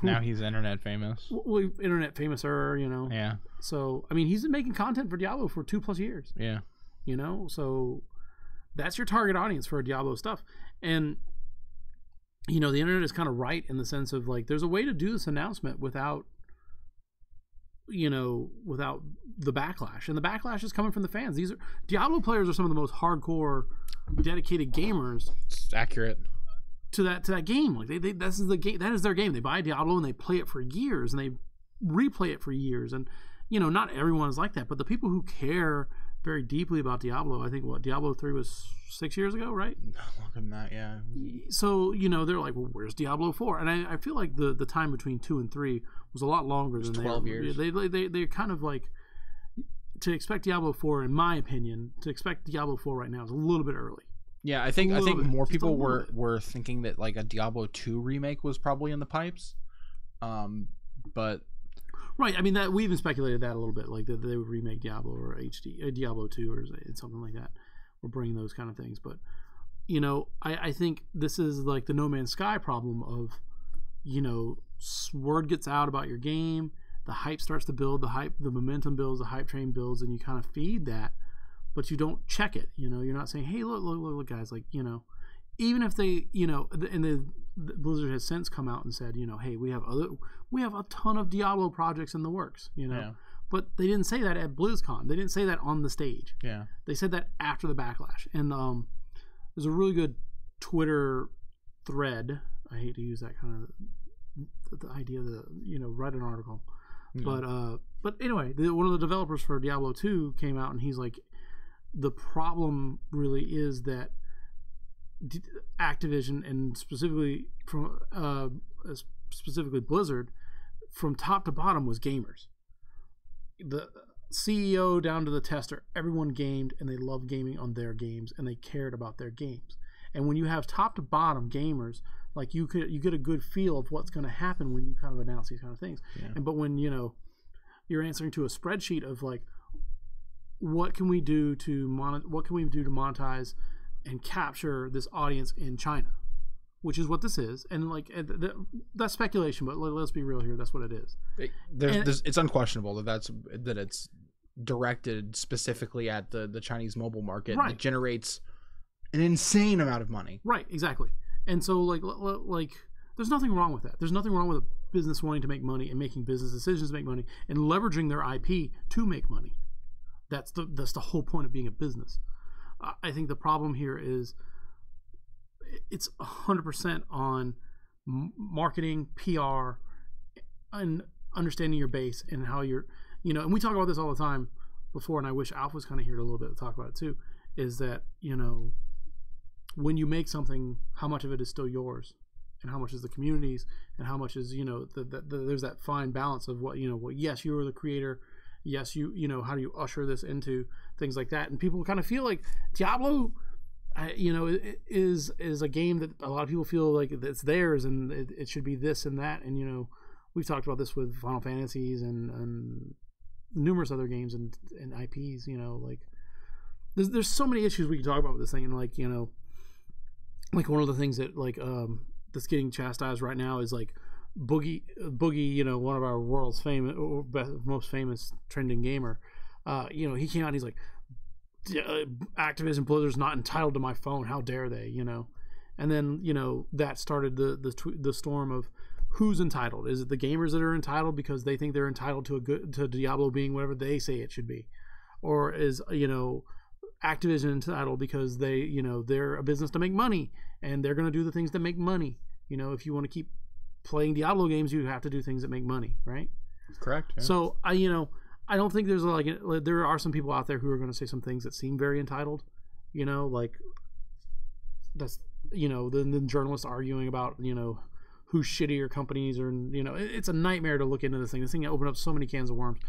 now he's internet famous. Well, internet famouser, Yeah. So I mean, he's been making content for Diablo for 2+ years. Yeah. So that's your target audience for Diablo stuff, and the internet is kind of right in the sense of like, there's a way to do this announcement without the backlash, and the backlash is coming from the fans. These are Diablo players are some of the most hardcore, dedicated gamers. It's accurate. To that game, like this is the game, that is their game. They buy Diablo and they play it for years, and they replay it for years. And not everyone is like that, but the people who care very deeply about Diablo, I think Diablo 3 was 6 years ago, right? Longer than that, yeah. So they're like, well, where's Diablo 4? And I feel like the time between 2 and 3 was a lot longer than 12 years. They kind of like, to expect Diablo 4, in my opinion, to expect Diablo 4 right now is a little bit early. Yeah, I think more people were bit. were thinking that like a Diablo 2 remake was probably in the pipes. But right, I mean that we even speculated that a little bit, like that they would remake Diablo or Diablo 2 or something like that, or bring those kind of things. But you know, I think this is like the No Man's Sky problem of, you know, word gets out about your game, the hype starts to build, the momentum builds, the hype train builds, and you kind of feed that, but you don't check it. You know, you're not saying, hey, look, guys, like, you know, even if they, you know, and the Blizzard has since come out and said, you know, hey, we have a ton of Diablo projects in the works, you know. Yeah. But they didn't say that at BlizzCon. They didn't say that on the stage. Yeah. They said that after the backlash. And there's a really good Twitter thread. I hate to use that kind of the idea that, you know, write an article. Yeah. But anyway, one of the developers for Diablo 2 came out and he's like, the problem really is that Activision and specifically Blizzard, from top to bottom was gamers. The CEO down to the tester, everyone gamed and they loved gaming on their games and they cared about their games. And when you have top to bottom gamers, like you get a good feel of what's going to happen when you kind of announce these kind of things. Yeah. But when, you know, you're answering to a spreadsheet of like, what can we do to monetize and capture this audience in China, which is what this is. And like that's speculation, but let's be real here. That's what it is. It's unquestionable that it's directed specifically at the Chinese mobile market. Right. It generates an insane amount of money. Right. Exactly. And so like there's nothing wrong with that. There's nothing wrong with a business wanting to make money and making business decisions to make money and leveraging their IP to make money. That's the whole point of being a business. I think the problem here is it's 100% on marketing, PR, and understanding your base and how you're, you know, and we talk about this all the time before, and I wish Alf was kind of here a little bit to talk about it too, is that, you know, when you make something, how much of it is still yours and how much is the community's and how much is, you know, there's that fine balance of what, you know, what, yes, you are the creator. Yes, you know, how do you usher this into things like that? And people kind of feel like Diablo, you know, is a game that a lot of people feel like it's theirs and it should be this and that. And, you know, we've talked about this with Final Fantasies and numerous other games and IPs, you know, like there's so many issues we can talk about with this thing. And like, you know, like one of the things that like that's getting chastised right now is like Boogie, you know, one of our world's most famous trending gamer, you know, he came out and he's like, Activision Blizzard's not entitled to my phone. How dare they, you know? And then, you know, that started the storm of who's entitled. Is it the gamers that are entitled because they think they're entitled to Diablo being whatever they say it should be? Or is, you know, Activision entitled because they, you know, they're a business to make money and they're going to do the things that make money. You know, if you want to keep playing Diablo games, you have to do things that make money, right? Correct. Yeah. So I don't think there's like there are some people out there who are going to say some things that seem very entitled, you know, like that's, you know, then journalists arguing about, you know, who's shittier companies, or, you know, it's a nightmare to look into this thing. This thing opened up so many cans of worms.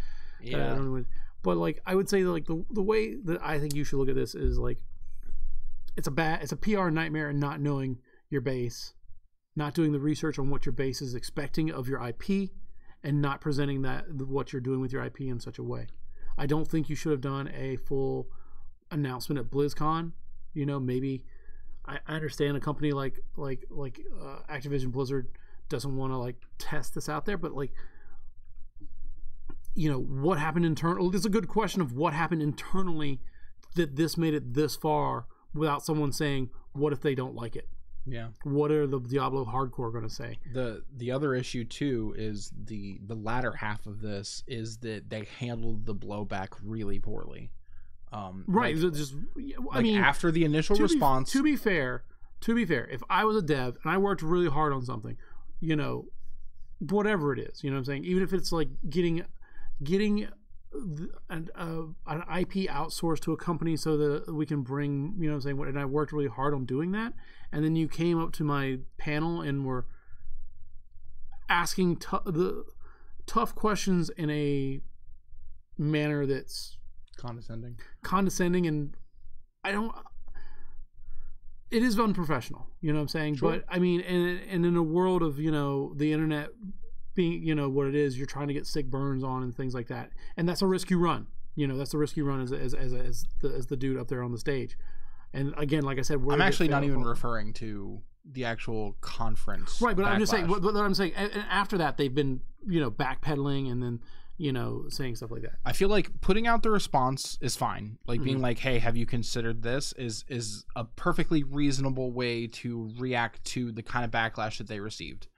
Yeah. But like I would say that, like the way that I think you should look at this is like it's a PR nightmare and not knowing your base, not doing the research on what your base is expecting of your IP, and not presenting what you're doing with your IP in such a way. I don't think you should have done a full announcement at BlizzCon. You know, maybe I understand a company like Activision Blizzard doesn't want to like test this out there, but like, you know, what happened internally? It's a good question of what happened internally that this made it this far without someone saying, what if they don't like it? Yeah. What are the Diablo hardcore going to say? The other issue too is the latter half of this is that they handled the blowback really poorly. Right. Like, I mean, after the initial response. To be fair, if I was a dev and I worked really hard on something, you know, whatever it is, you know what I'm saying? Even if it's like getting an IP outsourced to a company so that we can bring, you know what I'm saying, and I worked really hard on doing that, and then you came up to my panel and were asking the tough questions in a manner that's condescending, and it is unprofessional. You know what I'm saying? Sure. But I mean, and in a world of the internet being what it is, you're trying to get sick burns on and things like that, and that's a risk you run. That's a risk you run as the dude up there on the stage. And again, like I said, I'm actually not even referring to the actual conference, right? But backlash. I'm just saying. What I'm saying, and after that, they've been backpedaling and then saying stuff like that. I feel like putting out the response is fine. Like being like, "Hey, have you considered this?" is a perfectly reasonable way to react to the kind of backlash that they received.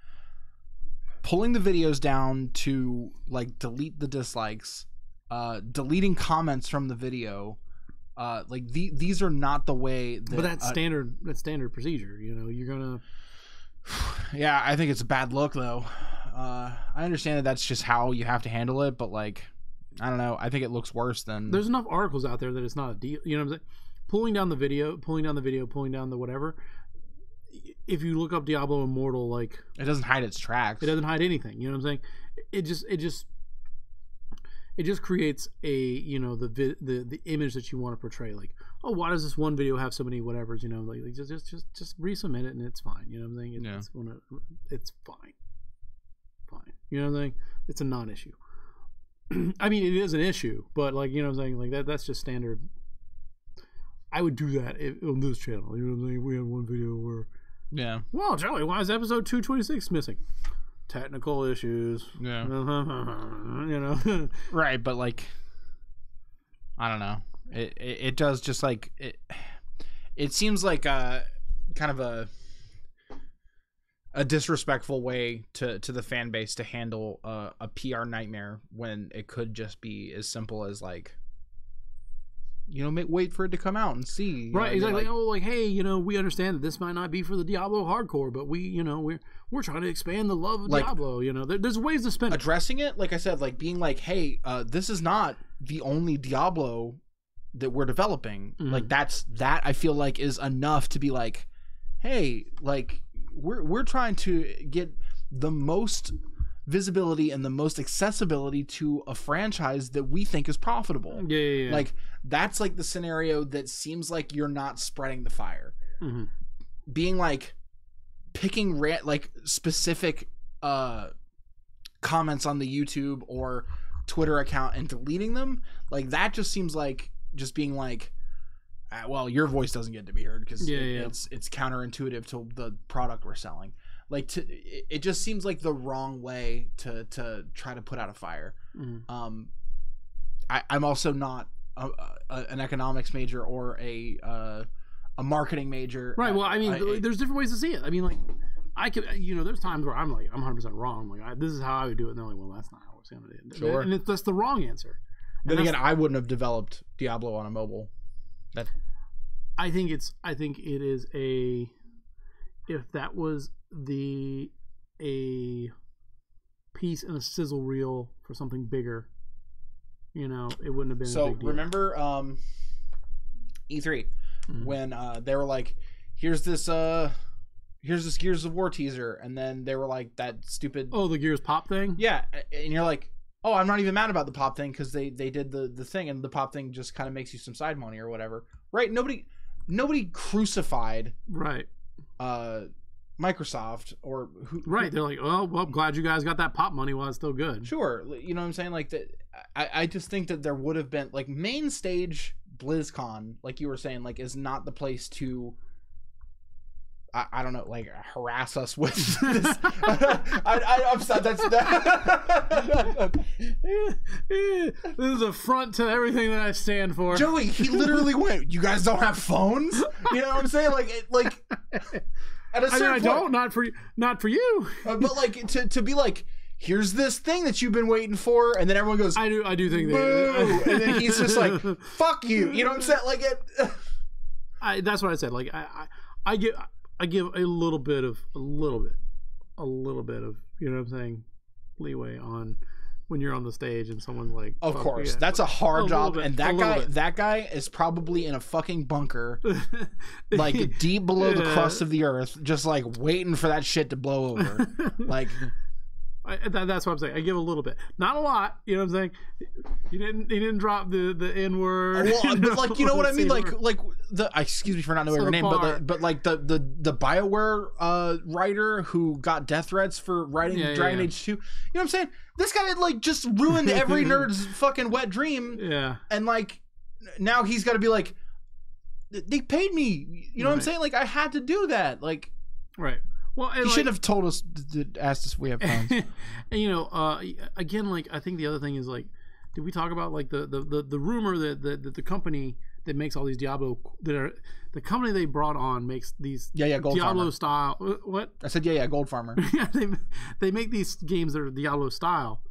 Pulling the videos down to like delete the dislikes, deleting comments from the video. These are not the way that, but that's standard standard procedure. You're gonna yeah, I think it's a bad look though. I understand that that's just how you have to handle it, but like I don't know, I think it looks worse than there's enough articles out there that it's not a deal. You know what I'm saying? Pulling down the video, pulling down the whatever. If you look up Diablo Immortal, like it doesn't hide its tracks. It doesn't hide anything. You know what I'm saying? It just creates a the image that you want to portray. Like, oh, why does this one video have so many whatevers? Like just resubmit it and it's fine. You know what I'm saying? It's fine. You know what I'm saying? It's a non-issue. I mean, it is an issue, but like what I'm saying, like that's just standard. I would do that on this channel. You know what I'm saying? We had one video where, well, Joey, why is episode 226 missing? Technical issues. Yeah. Right, but like I don't know. It does just like it seems like kind of a disrespectful way to the fan base to handle a PR nightmare when it could just be as simple as like wait for it to come out and see. Right, exactly. Hey, we understand that this might not be for the Diablo hardcore, but we're trying to expand the love of Diablo. There's ways to spin it. Addressing it, like I said, like being like, hey, this is not the only Diablo that we're developing. Mm-hmm. Like that I feel like is enough to be like, hey, like we're trying to get the most visibility and the most accessibility to a franchise that we think is profitable. Yeah. Like that's like the scenario that seems like you're not spreading the fire. Mm-hmm. Being like picking like specific comments on the YouTube or Twitter account and deleting them, like that just seems like just being like, well, your voice doesn't get to be heard because it's counterintuitive to the product we're selling. Like it just seems like the wrong way to try to put out a fire. Mm-hmm. I'm also not an economics major or a marketing major. Right. Well, I mean, there's different ways to see it. I mean, like I could, there's times where I'm like, I'm 100% wrong. I'm like, this is how I would do it. And they're like, well, that's not how we're going to do it. Sure. And that's the wrong answer. Then again, I wouldn't have developed Diablo on a mobile. I think it is if that was a piece in a sizzle reel for something bigger, it wouldn't have been a big deal. Remember E3 when they were like, here's this Gears of War teaser, and then they were like that stupid the Gears pop thing? Yeah, and you're like, oh, I'm not even mad about the pop thing because they did the thing, and the pop thing just kind of makes you some side money or whatever. Right? Nobody crucified Microsoft or who. Right? They're like, oh, well, glad you guys got that pop money while it's still good. Sure, you know what I'm saying? Like that. I just think that there would have been like main stage BlizzCon, like you were saying, like is not the place to. I don't know, like harass us with this. I'm sorry. This is a front to everything that I stand for. Joey, he literally went, "You guys don't have phones?" You know what I'm saying? Like at a certain point, don't. Not for you. But like to be like, here's this thing that you've been waiting for, and then everyone goes, I do think that, and then he's just like, "Fuck you." You know what I'm saying? Like it. That's what I said. Like I give a little bit of you know what I'm saying, leeway on when you're on the stage and someone's like, of course, that's a hard job, and that guy is probably in a fucking bunker, like deep below the crust of the earth, just like waiting for that shit to blow over. Like, that's what I'm saying. I give a little bit, not a lot. You know what I'm saying? He didn't drop the N word. Well, but like, you know what I mean? Like excuse me for not knowing her name, but like the BioWare writer who got death threats for writing Dragon Age 2. You know what I'm saying? This guy like just ruined every nerd's fucking wet dream. Yeah. And like now he's got to be like, they paid me. You know what I'm saying? Like I had to do that. Like, right. Well, he should have told us, asked us if we have phones. And you know, again, like I think the other thing is like, did we talk about like the rumor that the company that makes all these Diablo the company they brought on makes these Gold Diablo Farmer. style what I said Gold Farmer. Yeah, they make these games that are Diablo style.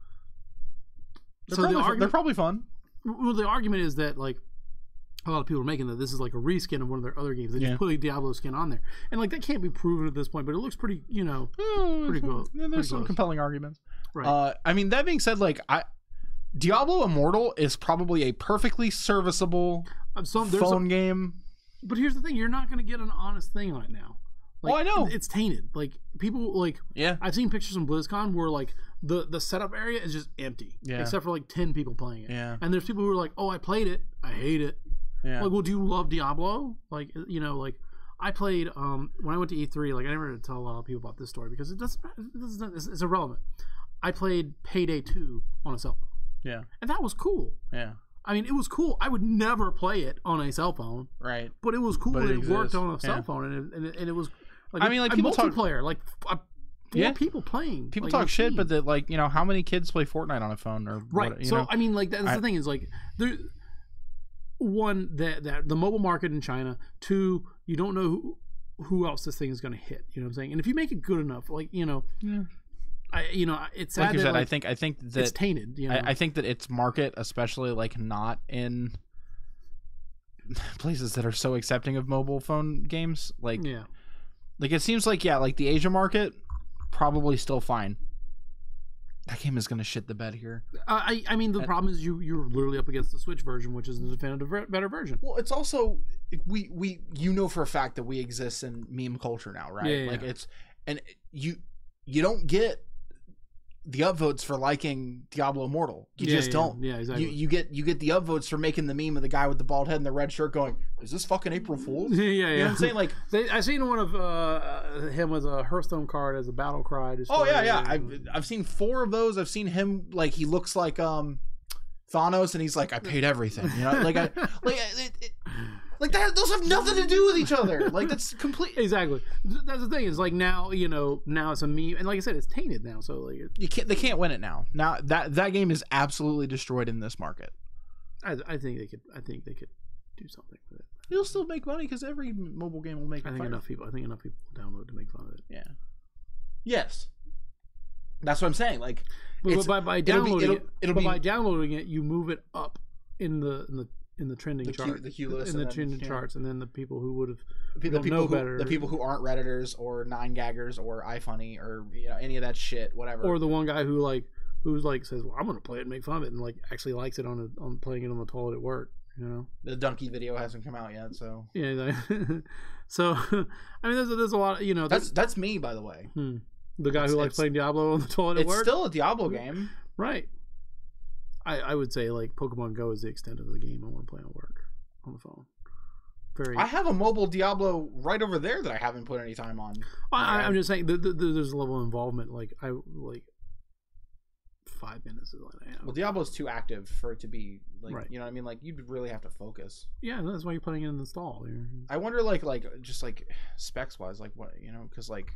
They're probably fun. Well, the argument is that like a lot of people are making that this is like a reskin of one of their other games. They just put a Diablo skin on there, and like that can't be proven at this point, but it looks pretty, you know, pretty cool. There's some compelling arguments. Right. I mean, that being said, like Diablo Immortal is probably a perfectly serviceable phone game. But here's the thing: you're not going to get an honest thing on it now. Like, I know it's tainted. Like people like. Yeah. I've seen pictures from BlizzCon where like the setup area is just empty, except for like 10 people playing it. Yeah. And there's people who are like, "Oh, I played it. I hate it." Yeah. Like, well, do you love Diablo? Like, you know, like I played when I went to E3. Like, I never had to tell a lot of people about this story because it's irrelevant. I played Payday 2 on a cell phone. Yeah. And that was cool. Yeah. I mean, it was cool. I would never play it on a cell phone. Right. But it was cool that it worked on a cell phone, and it was like I mean, like people multiplayer, like 4 people playing. People like, talk shit, but that like, you know, how many kids play Fortnite on a phone or right? What, so know? I mean, like that's the thing is like there. One that the mobile market in China. 2, you don't know who else this thing is going to hit. You know what I'm saying? And if you make it good enough, like you know. Yeah. It's sad like you that, said. like, I think that it's tainted. You know? I think that its market, especially like not in places that are so accepting of mobile phone games, like like it seems like like the Asia market probably still fine. That game is gonna shit the bed here. I mean the problem is you're literally up against the Switch version, which is the definitive better version. Well, it's also we you know for a fact that we exist in meme culture now, right? Yeah, like it's and you don't get the upvotes for liking Diablo Immortal. You just don't. Yeah, exactly. You get the upvotes for making the meme of the guy with the bald head and the red shirt going, "Is this fucking April Fool's?" Yeah. You know what I'm saying? Like I seen one of him as a Hearthstone card as a battle cry. I've seen 4 of those. I've seen him like he looks like Thanos, and he's like, "I paid everything." You know, like like that. Those have nothing to do with each other. Like that's complete. Exactly. That's the thing. Is like now now it's a meme, and like I said, it's tainted now. So like they can't win it now. Now that game is absolutely destroyed in this market. I think they could do something with it. You'll still make money because every mobile game will make. I think enough people will download to make fun of it. Yeah. Yes. That's what I'm saying. Like, but by downloading by downloading it, you move it up in the trending chart, the queue list, in the trending charts, and then the people who would have the people who aren't Redditors or 9gaggers or iFunny or any of that shit, whatever, or the one guy who's says, "Well, I'm gonna play it and make fun of it," and like actually likes it on playing it on the toilet at work. The donkey video hasn't come out yet, so so I mean, there's a lot. That's me, by the way. The guy who likes playing Diablo on the toilet at work. It's still a Diablo game, right? I would say like Pokemon Go is the extent of the game I want to play on work on the phone. I have a mobile Diablo right over there that I haven't put any time on. I'm just saying there's a level of involvement. Like 5 minutes is like I have. Well, Diablo's too active for it to be like right. You know what I mean? Like you'd really have to focus. Yeah, that's why you're putting it in the stall. I wonder like just like specs wise, like what because like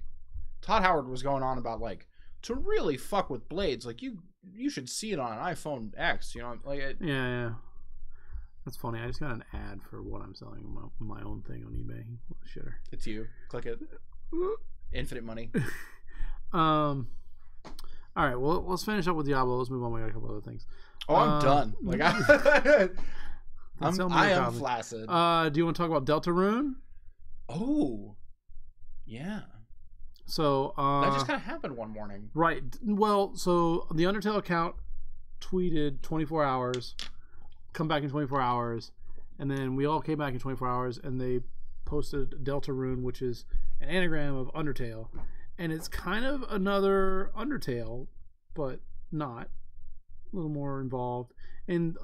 Todd Howard was going on about like to really fuck with blades, like you should see it on an iPhone X, like yeah. That's funny. I just got an ad for what I'm selling my own thing on eBay. What a shitter. It's you. Click it. Infinite money. All right. Well, let's finish up with Diablo. Let's move on. We got a couple other things. Oh, I'm done. Like I am flaccid. Do you want to talk about DeltaRune? Oh, yeah. So that just kind of happened one morning, right? Well, so the Undertale account tweeted 24 hours, come back in 24 hours, and then we all came back in 24 hours, and they posted DeltaRune, which is an anagram of Undertale, and it's kind of another Undertale, but not a little more involved. And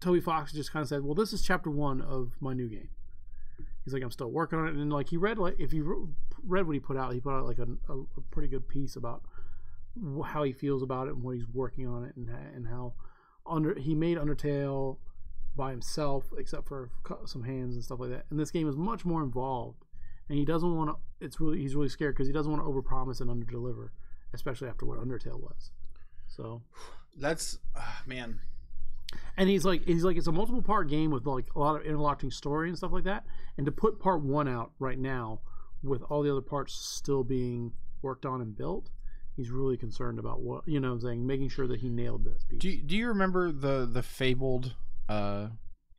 Toby Fox just kind of said, "Well, this is chapter 1 of my new game." he's like, I'm still working on it. And like he read, like if you read what he put out like a pretty good piece about how he feels about it and what he's working on it, and how he made Undertale by himself, except for some hands and stuff like that. And this game is much more involved, and he doesn't want to. He's really scared because he doesn't want to overpromise and underdeliver, especially after what Undertale was. So that's man. And he's like it's a multiple part game with like a lot of interlocking story and stuff like that. And to put part 1 out right now with all the other parts still being worked on and built, he's really concerned about what, you know what I'm saying, making sure that he nailed this piece. Do you remember the fabled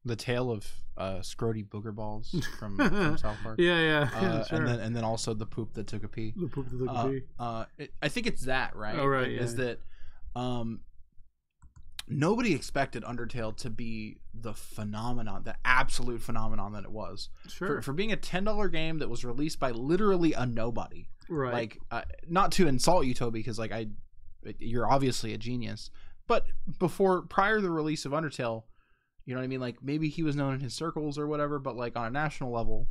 the tale of Scrody Booger Balls from South Park? Yeah, sure. And then also the poop that took a pee. The poop that took a pee. I think it's that, right? Oh, right. Is that nobody expected Undertale to be the phenomenon, the absolute phenomenon that it was. Sure. For being a $10 game that was released by literally a nobody. Right. Like, not to insult you, Toby, because like you're obviously a genius. But prior to the release of Undertale, you know what I mean? Like maybe he was known in his circles or whatever, but like on a national level,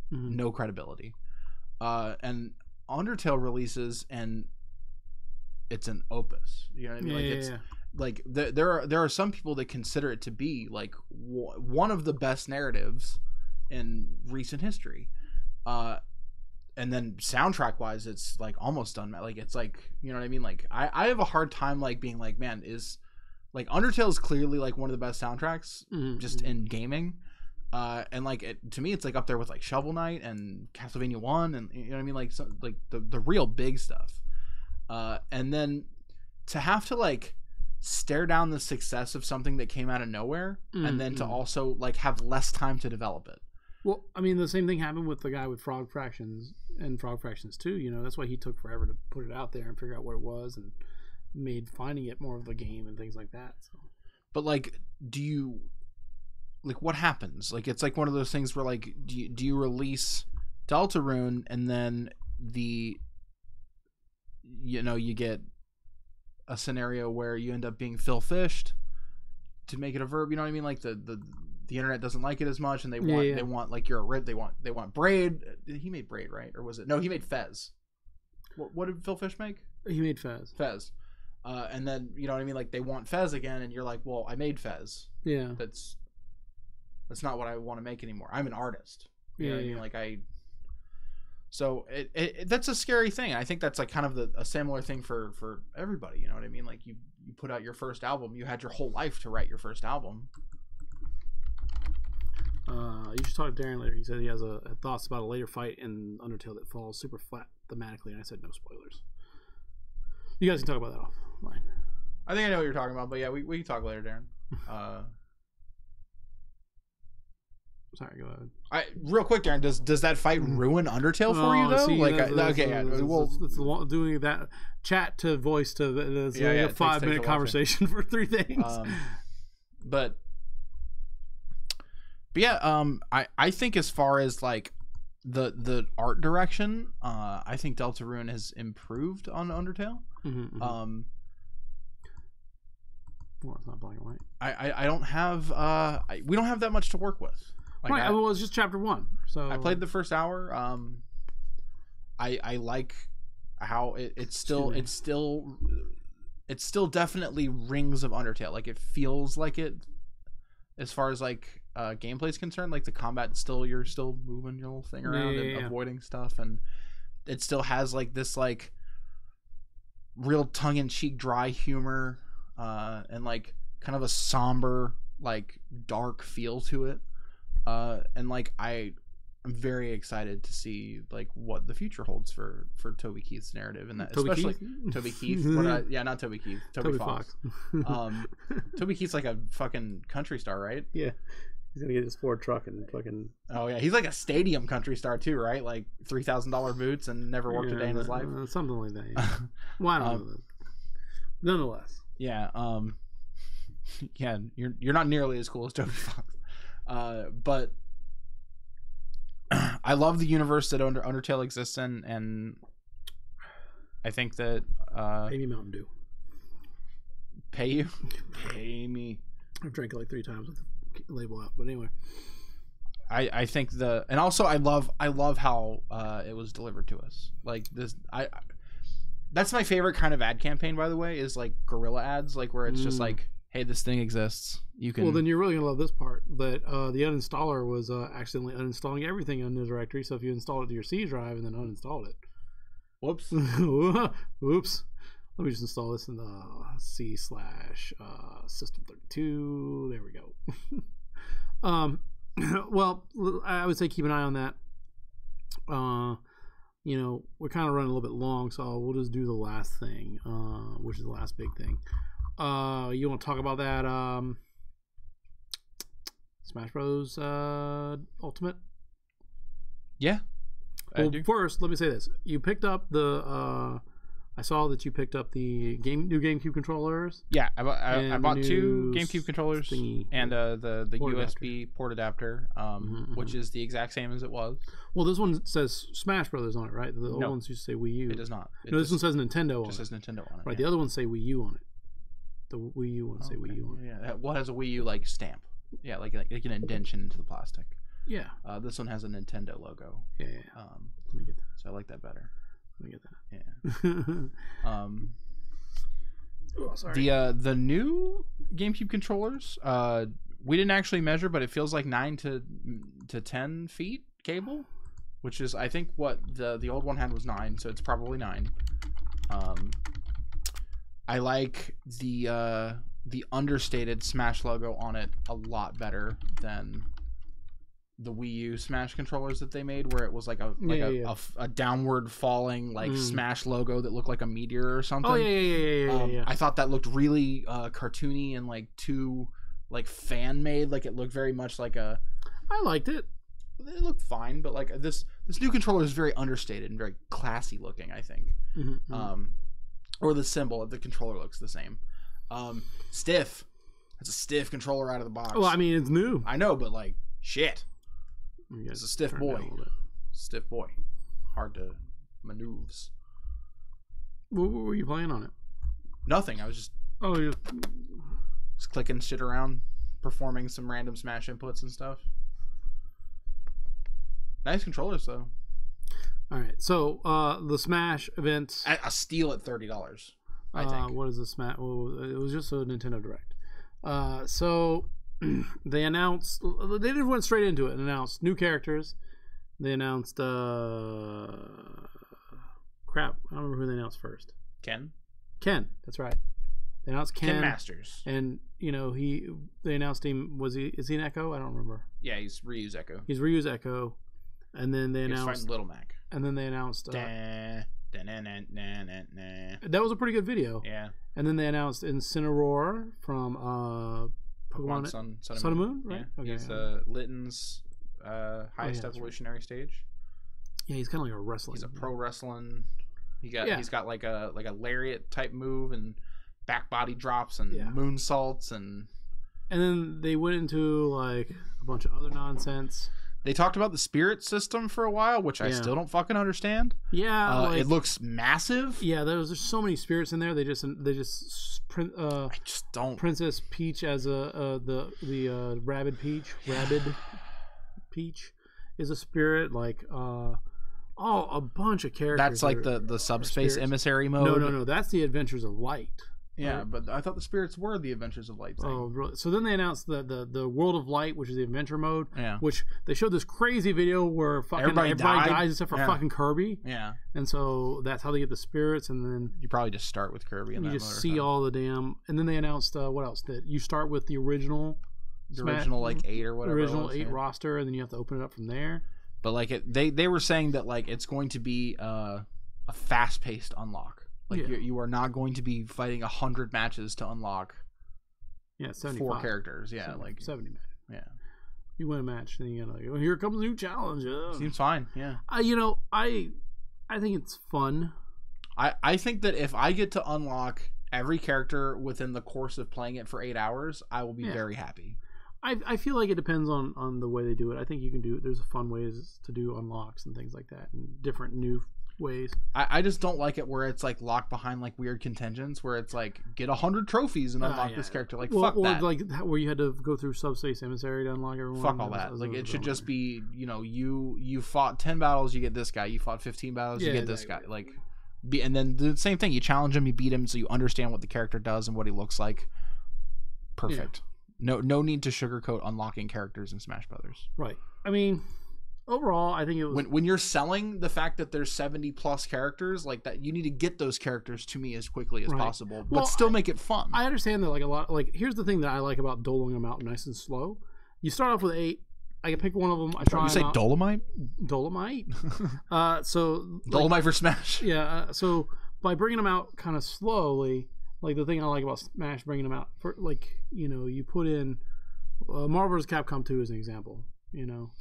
no credibility. And Undertale releases and it's an opus. You know what I mean? Like there are some people that consider it to be like one of the best narratives in recent history. And then soundtrack wise, it's like almost done. Like it's like, you know what I mean? Like I have a hard time like being like, man, is like Undertale is clearly like one of the best soundtracks just in gaming. And like to me, it's like up there with like Shovel Knight and Castlevania 1, and you know what I mean? Like like the real big stuff. And then to have to like stare down the success of something that came out of nowhere, and then to also like have less time to develop it. Well, I mean, the same thing happened with the guy with Frog Fractions and Frog Fractions 2. You know, that's why he took forever to put it out there and figure out what it was, and made finding it more of a game and things like that. So, but like, do you like what happens? Like, it's like one of those things where like, do you release DeltaRune and then you get a scenario where you end up being Phil Fished to make it a verb, you know what I mean? Like the internet doesn't like it as much, and they want like they want Braid. He made Braid, right? Or was it? No, he made Fez. What did Phil Fish make? He made Fez. And then you know what I mean? Like they want Fez again, and you're like, well, I made Fez. Yeah. That's not what I want to make anymore. I'm an artist. You know what I mean? Like So that's a scary thing. I think that's like kind of a similar thing for everybody. You know what I mean? Like you put out your first album, you had your whole life to write your first album. You should talk to Darren later. He said he has thoughts about a later fight in Undertale that falls super flat thematically, and I said no spoilers. You guys can talk about that offline. I think I know what you're talking about, but yeah, we can talk later, Darren. Sorry, go ahead. Real quick, Darren, does that fight ruin Undertale for you though? See, like, it's doing that chat to voice to a 5-minute conversation for 3 things. But yeah, I think as far as like the art direction, I think DeltaRune has improved on Undertale. Well, it's not black and white. I don't have we don't have that much to work with. Like right, well, it's just chapter 1. So I played the first hour. I like how it's still definitely rings of Undertale. Like it feels like it, as far as like gameplay is concerned. Like the combat, you're still moving your little thing around and avoiding stuff, and it still has like this like real tongue-in-cheek dry humor, and like kind of a somber, like dark feel to it. And like I'm very excited to see like what the future holds for Toby Keith's narrative, and that especially Toby Keith. Not Toby Keith. Toby Fox. Toby Keith's like a fucking country star, right? Yeah, he's gonna get his Ford truck and fucking. Oh yeah, he's like a stadium country star too, right? Like $3,000 boots and never worked a day in his life. Something like that. Yeah. Well, I don't know. Nonetheless. Yeah. Yeah, you're not nearly as cool as Toby Fox. But I love the universe that Undertale exists in, and I think that pay me Mountain Dew. Pay you? Pay me. I've drank it like 3 times with the label out, but anyway. I think and also I love how it was delivered to us. Like this, that's my favorite kind of ad campaign, by the way, is like guerrilla ads, like where it's just like, hey, this thing exists. You can. Well, then you're really gonna love this part. That the uninstaller was accidentally uninstalling everything in the directory. So if you installed it to your C drive and then uninstalled it, whoops, oops. Let me just install this in the C / system32. There we go. Well, I would say keep an eye on that. You know, we're kind of running a little bit long, so we'll just do the last thing, which is the last big thing. You want to talk about that Smash Bros. Ultimate? Yeah. Well, first, let me say this: you picked up the. I saw that you picked up the new GameCube controllers. Yeah, I bought 2 GameCube controllers and the USB port adapter, which is the exact same as it was. Well, this one says Smash Brothers on it, right? The old ones used to say Wii U. It does not. No, this one says Nintendo on it. Just says Nintendo on it. Right, the other ones say Wii U on it. The Wii U ones say Wii U on it. Yeah, what has a Wii U like stamp? Yeah, like an indentation into the plastic. Yeah. This one has a Nintendo logo. Yeah. Let me get that. So I like that better. Let me get that. Yeah. Oh, sorry. The new GameCube controllers, we didn't actually measure, but it feels like 9 to 10 feet cable, which is I think what the old one had was 9, so it's probably 9. I like the understated Smash logo on it a lot better than the Wii U Smash controllers that they made, where it was like a downward falling like Smash logo that looked like a meteor or something. Oh yeah. I thought that looked really cartoony and like too like fan made. Like it looked very much like a. I liked it. It looked fine, but like this new controller is very understated and very classy looking, I think. Or the symbol of the controller looks the same. Stiff. It's a stiff controller out of the box. Well, I mean, it's new. I know, but like shit. It's a stiff boy. Stiff boy. Hard to maneuvers. What were you playing on it? Nothing. I was just just clicking shit around, performing some random Smash inputs and stuff. Nice controllers though. All right, so the Smash event. A steal at $30. I think. What is the Smash? Well, it was just a Nintendo Direct. So they announced. They just went straight into it and announced new characters. They announced. Crap, I don't remember who they announced first. Ken. That's right. They announced Ken Masters. And you know they announced him. Is he an Echo? I don't remember. Yeah, he's Ryu's Echo. He's Ryu's Echo. And then they announced fighting Little Mac. And then they announced that was a pretty good video. Yeah. And then they announced Incineroar from Pokemon Sun and Moon, right? Yeah. Okay. He's Litten's highest evolutionary stage. Yeah, he's kind of like a wrestling. He's a pro wrestling. He's got like a lariat type move and back body drops and moonsaults and then they went into like a bunch of other nonsense. They talked about the spirit system for a while, which I still don't fucking understand. Yeah, it looks massive. Yeah, there's so many spirits in there. I just don't. Princess Peach as the Rabid Peach is a spirit. Like a bunch of characters. That's like the subspace emissary mode. No. That's the Adventures of Light. Yeah, right? But I thought the spirits were the Adventures of Light thing. Oh, really? So then they announced the World of Light, which is the adventure mode. Yeah. Which they showed this crazy video where fucking everybody dies except for fucking Kirby. Yeah. And so that's how they get the spirits, and then you probably just start with Kirby. And you just see all the damn. And then they announced what else? That you start with the original. Original like 8 or whatever. Original 8 roster, and then you have to open it up from there. But like they were saying that like it's going to be a fast paced unlock. Like you are not going to be fighting 100 matches to unlock 4 characters. Yeah, 70, like 70 matches. Yeah, you win a match, then you gotta like, here comes a new challenge. Seems fine. Yeah, I think it's fun. I think that if I get to unlock every character within the course of playing it for 8 hours, I will be very happy. I feel like it depends on the way they do it. I think you can do there's fun ways to do unlocks and things like that, and different new ways. I just don't like it where it's like locked behind like weird contingents where it's like get 100 trophies and unlock this character. Like fuck that. Like where you had to go through Subspace Emissary to unlock everyone. Fuck all that. Like it should just be, you know, you fought 10 battles, you get this guy. You fought 15 battles, you get this guy. Like, and then the same thing. You challenge him, you beat him, so you understand what the character does and what he looks like. Perfect. Yeah. No need to sugarcoat unlocking characters in Smash Brothers. Right. I mean, overall, I think it was when you're selling the fact that there's 70 plus characters like that, you need to get those characters to me as quickly as possible, but still make it fun. I understand that, like a lot. Like here's the thing that I like about doling them out nice and slow. You start off with 8. I can pick one of them. I try. You say Dolomite? Dolomite. So Dolomite for Smash. Yeah. So by bringing them out kind of slowly, like the thing I like about Smash bringing them out for, like, you know, you put in Marvel vs. Capcom 2 as an example. You know,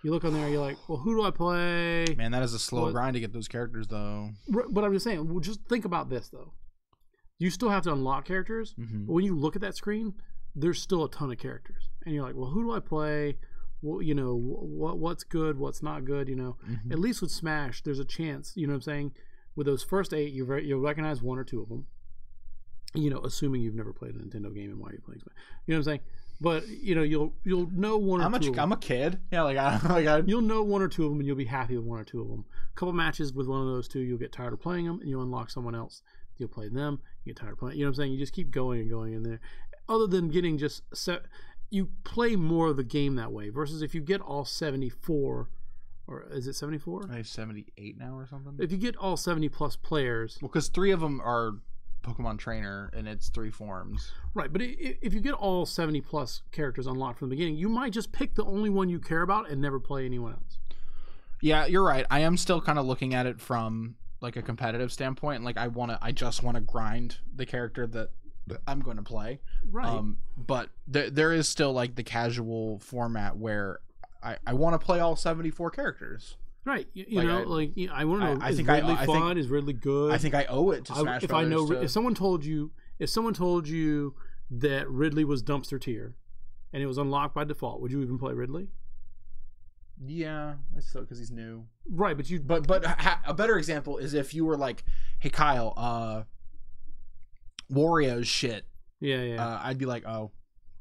you look on there, you're like, well, who do I play? Man, that is a slow grind to get those characters, though. But I'm just saying, well, just think about this, though. You still have to unlock characters, but when you look at that screen, there's still a ton of characters. And you're like, well, who do I play? Well, you know, what's good, what's not good, you know. At least with Smash, there's a chance, you know what I'm saying? With those first 8, you'll recognize 1 or 2 of them. You know, assuming you've never played a Nintendo game and why you're playing Smash. You know what I'm saying? But you know, you'll know 1 or 2. I'm a kid. Yeah, you'll know 1 or 2 of them, and you'll be happy with 1 or 2 of them. A couple matches with one of those 2, you'll get tired of playing them, and you'll unlock someone else. You'll play them. You get tired of playing. You know what I'm saying? You just keep going and going in there. Other than getting just set, you play more of the game that way. Versus if you get all 74, or is it 74? I have 78 now or something. If you get all 70 plus players, well, because 3 of them are Pokemon Trainer and it's 3 forms, right? But if you get all 70 plus characters unlocked from the beginning, you might just pick the only one you care about and never play anyone else. Yeah, you're right. I am still kind of looking at it from like a competitive standpoint. Like I just want to grind the character that I'm going to play, right? But there is still like the casual format where I want to play all 74 characers. Right, you know, I want to know. Is Ridley fun? Is Ridley good? I think I owe it to Smash Brothers. If someone told you that Ridley was dumpster tier, and it was unlocked by default, would you even play Ridley? Yeah, I still, because he's new. Right, but a better example is if you were like, hey Kyle, Wario's shit. Yeah. I'd be like, oh.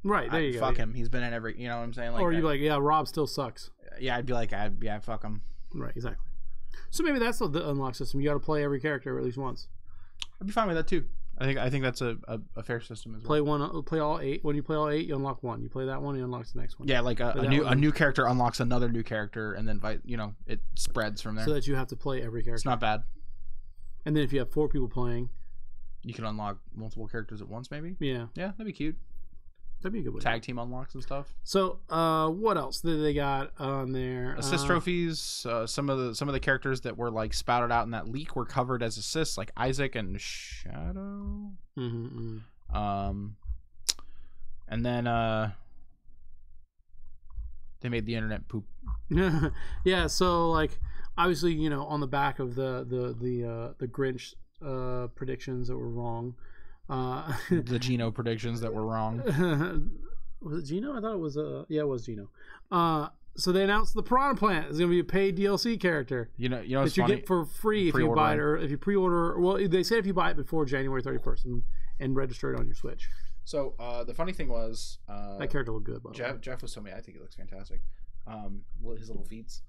Right, there you go. Fuck him. He's been in every. You know what I'm saying? Like, or you'd be like, yeah, Rob still sucks. Yeah, I'd be like, yeah, fuck him. Right, exactly. So maybe that's the unlock system. You got to play every character at least once. I'd be fine with that too. I think that's a fair system as well. Play all 8. When you play all 8, you unlock 1. You play that one, you unlock the next one. Yeah, like a new character unlocks another new character, and then it spreads from there. So that you have to play every character. It's not bad. And then if you have 4 people playing, you can unlock multiple characters at once, maybe. Yeah, that'd be cute. That'd be a good way. Tag team unlocks and stuff. So, what else did they got on there? Assist trophies. Some of the characters that were like spouted out in that leak were covered as assists, like Isaac and Shadow. And then they made the internet poop. Yeah. So, like, obviously, you know, on the back of the Grinch predictions that were wrong. The Geno predictions that were wrong. Was it Geno? I thought it was it was Geno. So they announced the Piranha Plant is going to be a paid DLC character. You know that you get for free if you buy it, or if you pre-order. Well, they said if you buy it before January 31st and register it on your Switch. So the funny thing was that character looked good. By the way. Jeff was telling me I think it looks fantastic. His little feats.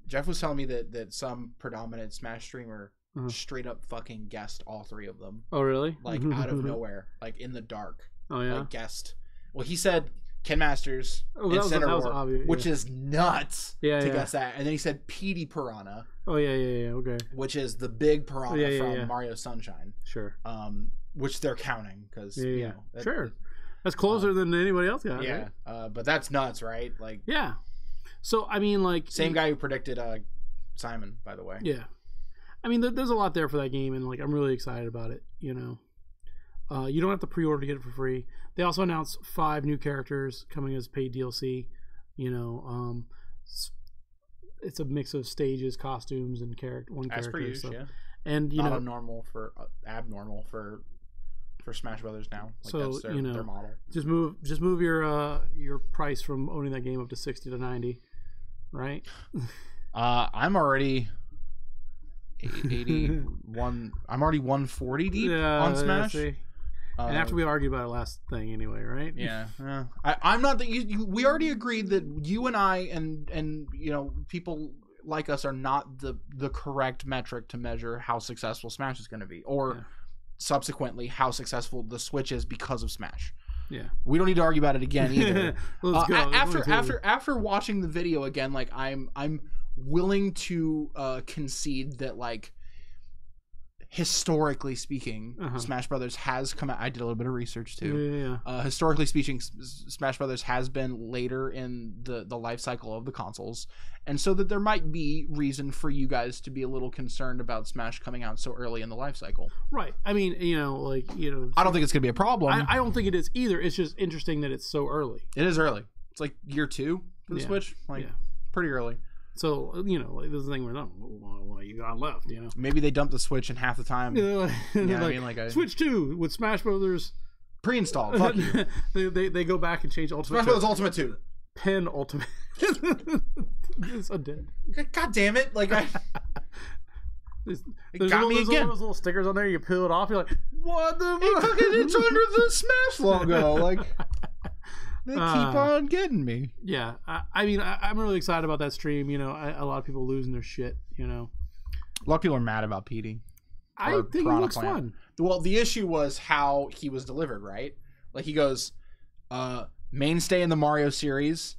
Jeff was telling me that some predominant Smash streamer straight up fucking guessed all 3 of them. Oh, really? Like out of nowhere, like in the dark. Oh, yeah. Like guessed. Well, he said Ken Masters and Cineroar, which is nuts to guess that. And then he said Petey Piranha. Oh yeah. Okay. Which is the big piranha from Mario Sunshine. Sure. Which they're counting because you know. Sure. That's closer than anybody else got. Yeah. Right? But that's nuts, right? Like. Yeah. So I mean, like. Same guy who predicted Simon, by the way. Yeah. I mean, there's a lot there for that game, and like I'm really excited about it. You know, you don't have to pre-order to get it for free. They also announced 5 new characters coming as paid DLC. You know, it's a mix of stages, costumes, and one character. Per use, so. Yeah. And you not know, abnormal for Smash Brothers now. Like so that's their model. Just move your price from owning that game up to 60 to 90, right? I'm already. 81. I'm already 140 deep Yeah, on Smash. see. And after we argued about it last thing anyway, right? Yeah. I'm not that we already agreed that you and I and you know people like us are not the correct metric to measure how successful Smash is going to be, or subsequently how successful the Switch is because of Smash. Yeah. We don't need to argue about it again either. Let's go. After watching the video again, like I'm willing to concede that, like, historically speaking, Smash Brothers has come out. I did a little bit of research too. Yeah. Historically speaking, Smash Brothers has been later in the life cycle of the consoles, and so that there might be reason for you guys to be a little concerned about Smash coming out so early in the life cycle. Right. I mean, I don't think it's gonna be a problem. I don't think it is either. It's just interesting that it's so early. It is early. It's like year 2 for the Switch. Pretty early. So, like, this is the thing we're not, what you got left, Maybe they dump the Switch in half the time. Switch 2 with Smash Brothers pre-installed. Fuck you. They go back and change Ultimate. Smash Brothers Ultimate 2. Pen Ultimate. It's so dead. God damn it! Like there's got me again. Those little stickers on there. You peel it off. You're like, what the fuck? It's under the Smash logo. Like. They keep on getting me. Yeah, I mean, I'm really excited about that stream. A lot of people losing their shit. A lot of people are mad about PD. I think it looks fun. Well, the issue was how he was delivered, right? Like, he goes, mainstay in the Mario series,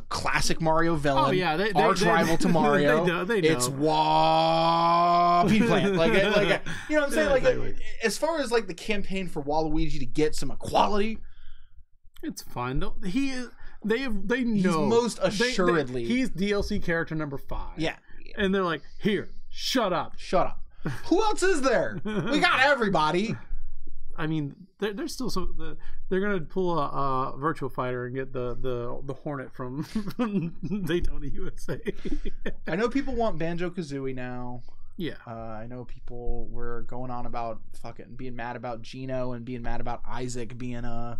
classic Mario villain, arch rival to Mario. They know. It's Waluigi plant. Like, you know what I'm saying? Like, as far as like the campaign for Waluigi to get some equality. It's fine though. He is. They know. He's most assuredly. He's DLC character number 5. Yeah. And they're like, here, shut up. Who else is there? We got everybody. I mean, there's still some. They're gonna pull a Virtual Fighter and get the Hornet from Daytona, USA. I know people want Banjo-Kazooie now. Yeah. I know people were going on about fucking being mad about Gino and being mad about Isaac being an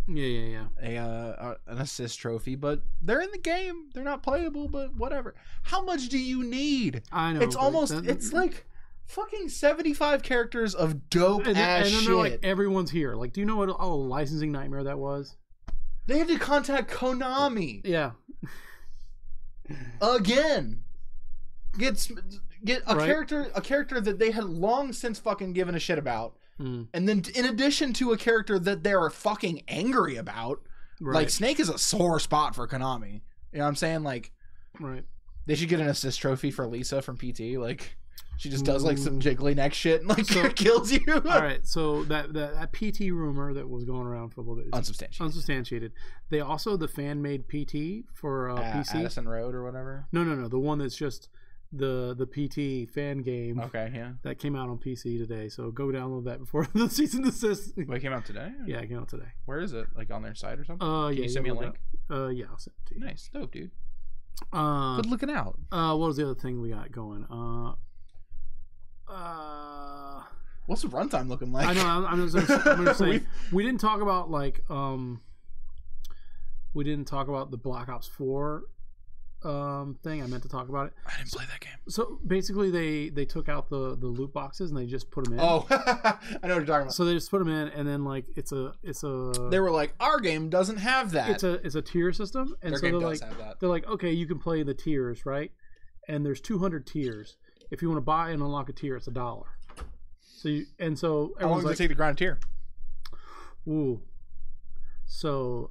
assist trophy, but they're in the game. They're not playable, but whatever. How much do you need? I know. It's like fucking 75 characters of dope ass shit. And then they're like, everyone's here. Like, do you know what a licensing nightmare that was? They had to contact Konami. Yeah. Again. Get a character that they had long since fucking given a shit about, and then in addition to a character that they're fucking angry about, like Snake is a sore spot for Konami. You know what I'm saying? Like, they should get an assist trophy for Lisa from PT. Like, she just does like some jiggly neck shit and like kills you. All right, so that PT rumor that was going around for a little bit, unsubstantiated. They also the fan made PT for PC, Addison Road or whatever. No, the one that's just the PT fan game. Okay, yeah. That came out on PC today, so go download that before the cease and desist. Wait, it came out today? Yeah, it came out today. Where is it? Like on their site or something? Can you send me a link? Yeah, I'll send it to you. Nice, dope, dude. Good looking out. What was the other thing we got going? What's the runtime looking like? I know. I'm just saying. We didn't talk about we didn't talk about the Black Ops 4 thing. I meant to talk about it. I didn't play that game. So basically, they took out the loot boxes and they just put them in. Oh, I know what you're talking about. So they just put them in, and then like it's a. They were like, our game doesn't have that. It's a tier system, and Their so game they're does like have that. they're like, okay, you can play the tiers, right? And there's 200 tiers. If you want to buy and unlock a tier, it's $1. So how long does it take to grind a tier? Ooh. So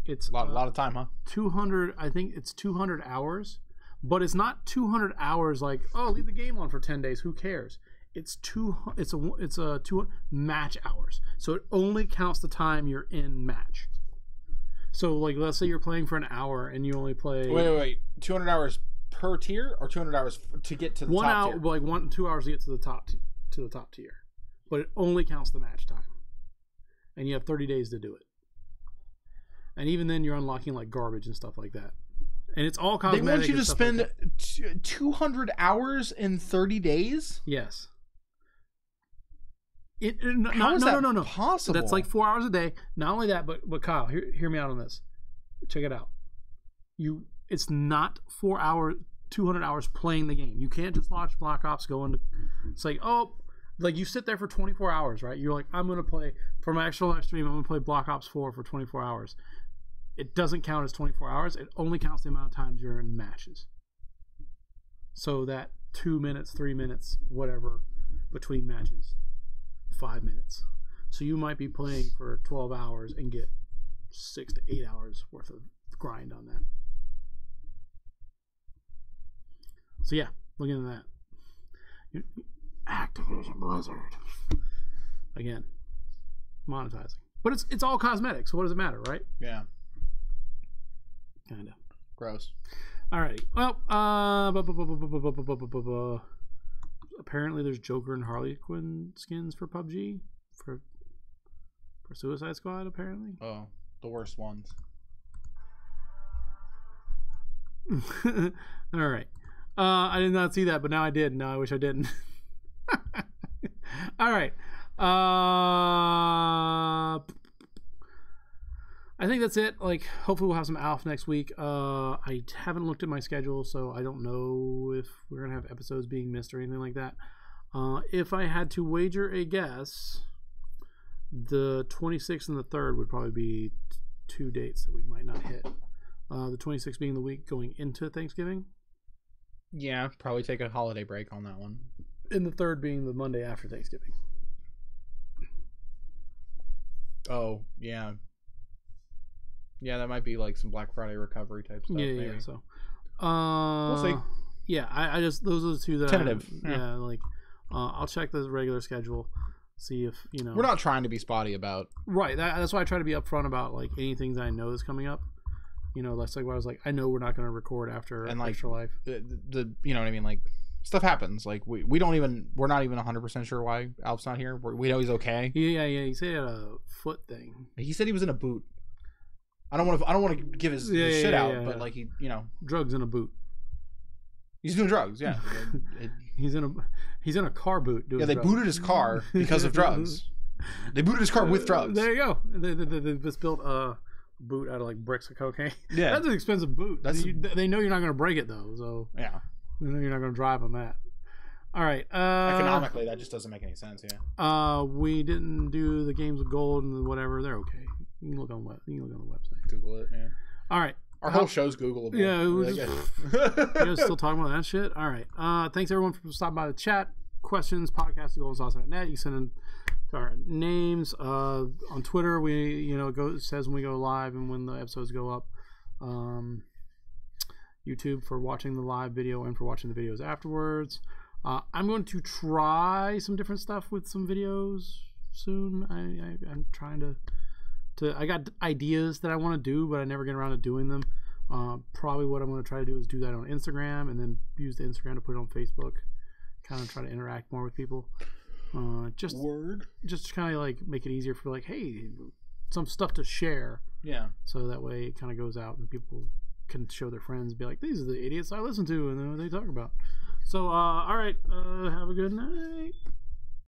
it's a lot of time, huh? 200. I think it's 200 hours, but it's not 200 hours like, oh, leave the game on for 10 days. Who cares? It's a 2 match hours. So it only counts the time you're in match. So like, let's say you're playing for an hour and you only play. Wait. 200 hours per tier or 200 hours to get to the top tier? Like 2 hours to get to the top tier, but it only counts the match time, and you have 30 days to do it. And even then, you're unlocking like garbage and stuff like that. And it's all cosmetic. They want you to spend 200 hours in 30 days? Yes. How is that possible? That's like 4 hours a day. Not only that, but Kyle, hear me out on this. Check it out. It's not 4 hours. 200 hours playing the game. You can't just watch Black Ops go into. It's like, oh, like you sit there for 24 hours, right? You're like, I'm gonna play for my extra live stream. I'm gonna play Black Ops 4 for 24 hours. It doesn't count as 24 hours. It only counts the amount of times you're in matches. So that 2 minutes, 3 minutes, whatever between matches, 5 minutes. So you might be playing for 12 hours and get 6 to 8 hours worth of grind on that. So yeah, look into that. Activision Blizzard. Again, monetizing. But it's all cosmetic, so what does it matter, right? Yeah. Kinda. Gross. Alrighty. Well, apparently there's Joker and Harley Quinn skins for PUBG for Suicide Squad, apparently. Oh, the worst ones. Alright. I did not see that, but now I did. Now I wish I didn't. Alright. I think that's it. Like, hopefully we'll have some ALF next week. I haven't looked at my schedule, so I don't know if we're gonna have episodes being missed or anything like that. If I had to wager a guess, the 26th and the 3rd would probably be two dates that we might not hit. The 26th being the week going into Thanksgiving. Yeah, probably take a holiday break on that one. And the 3rd being the Monday after Thanksgiving. Oh, yeah. Yeah, that might be like some Black Friday recovery type stuff. Yeah, maybe. yeah. So, we'll see. Yeah, I just those are the two that Tentative. Yeah, like I'll check the regular schedule, see if We're not trying to be spotty about. Right. That's why I try to be upfront about like anything that I know is coming up. That's like what I was like. I know we're not going to record after And, like, Extra Life. The you know what I mean, like stuff happens. Like we're not even 100% sure why Alf's not here. We know he's okay. Yeah. He said he had a foot thing. He said he was in a boot. I don't want to give his shit out, but like he, drugs in a boot. He's doing drugs. Yeah, he's in a car boot doing. Yeah, they drugs. booted his car because of drugs. They booted his car with drugs. There you go. They just built a boot out of like bricks of cocaine. Yeah, that's an expensive boot. They know you're not going to break it though, so yeah, they know you're not going to drive on that. All right. Economically, that just doesn't make any sense. Yeah. We didn't do the games of gold and whatever. They're okay. You can look on the website. Google it. Yeah. All right. Our whole show's Googleable. Yeah. You guys still talking about that shit? All right. Thanks everyone for stopping by the chat. Questions, podcast, goldsauce.net. You send in our names on Twitter. We it says when we go live and when the episodes go up. YouTube for watching the live video and for watching the videos afterwards. I'm going to try some different stuff with some videos soon. I'm trying to I got ideas that I want to do, but I never get around to doing them. Probably what I'm going to try to do is do that on Instagram and then use the Instagram to put it on Facebook. Kind of try to interact more with people. Just kind of like make it easier for like, hey, some stuff to share. Yeah. So that way it kind of goes out and people can show their friends, be like, these are the idiots I listen to and what they talk about. So, all right, have a good night.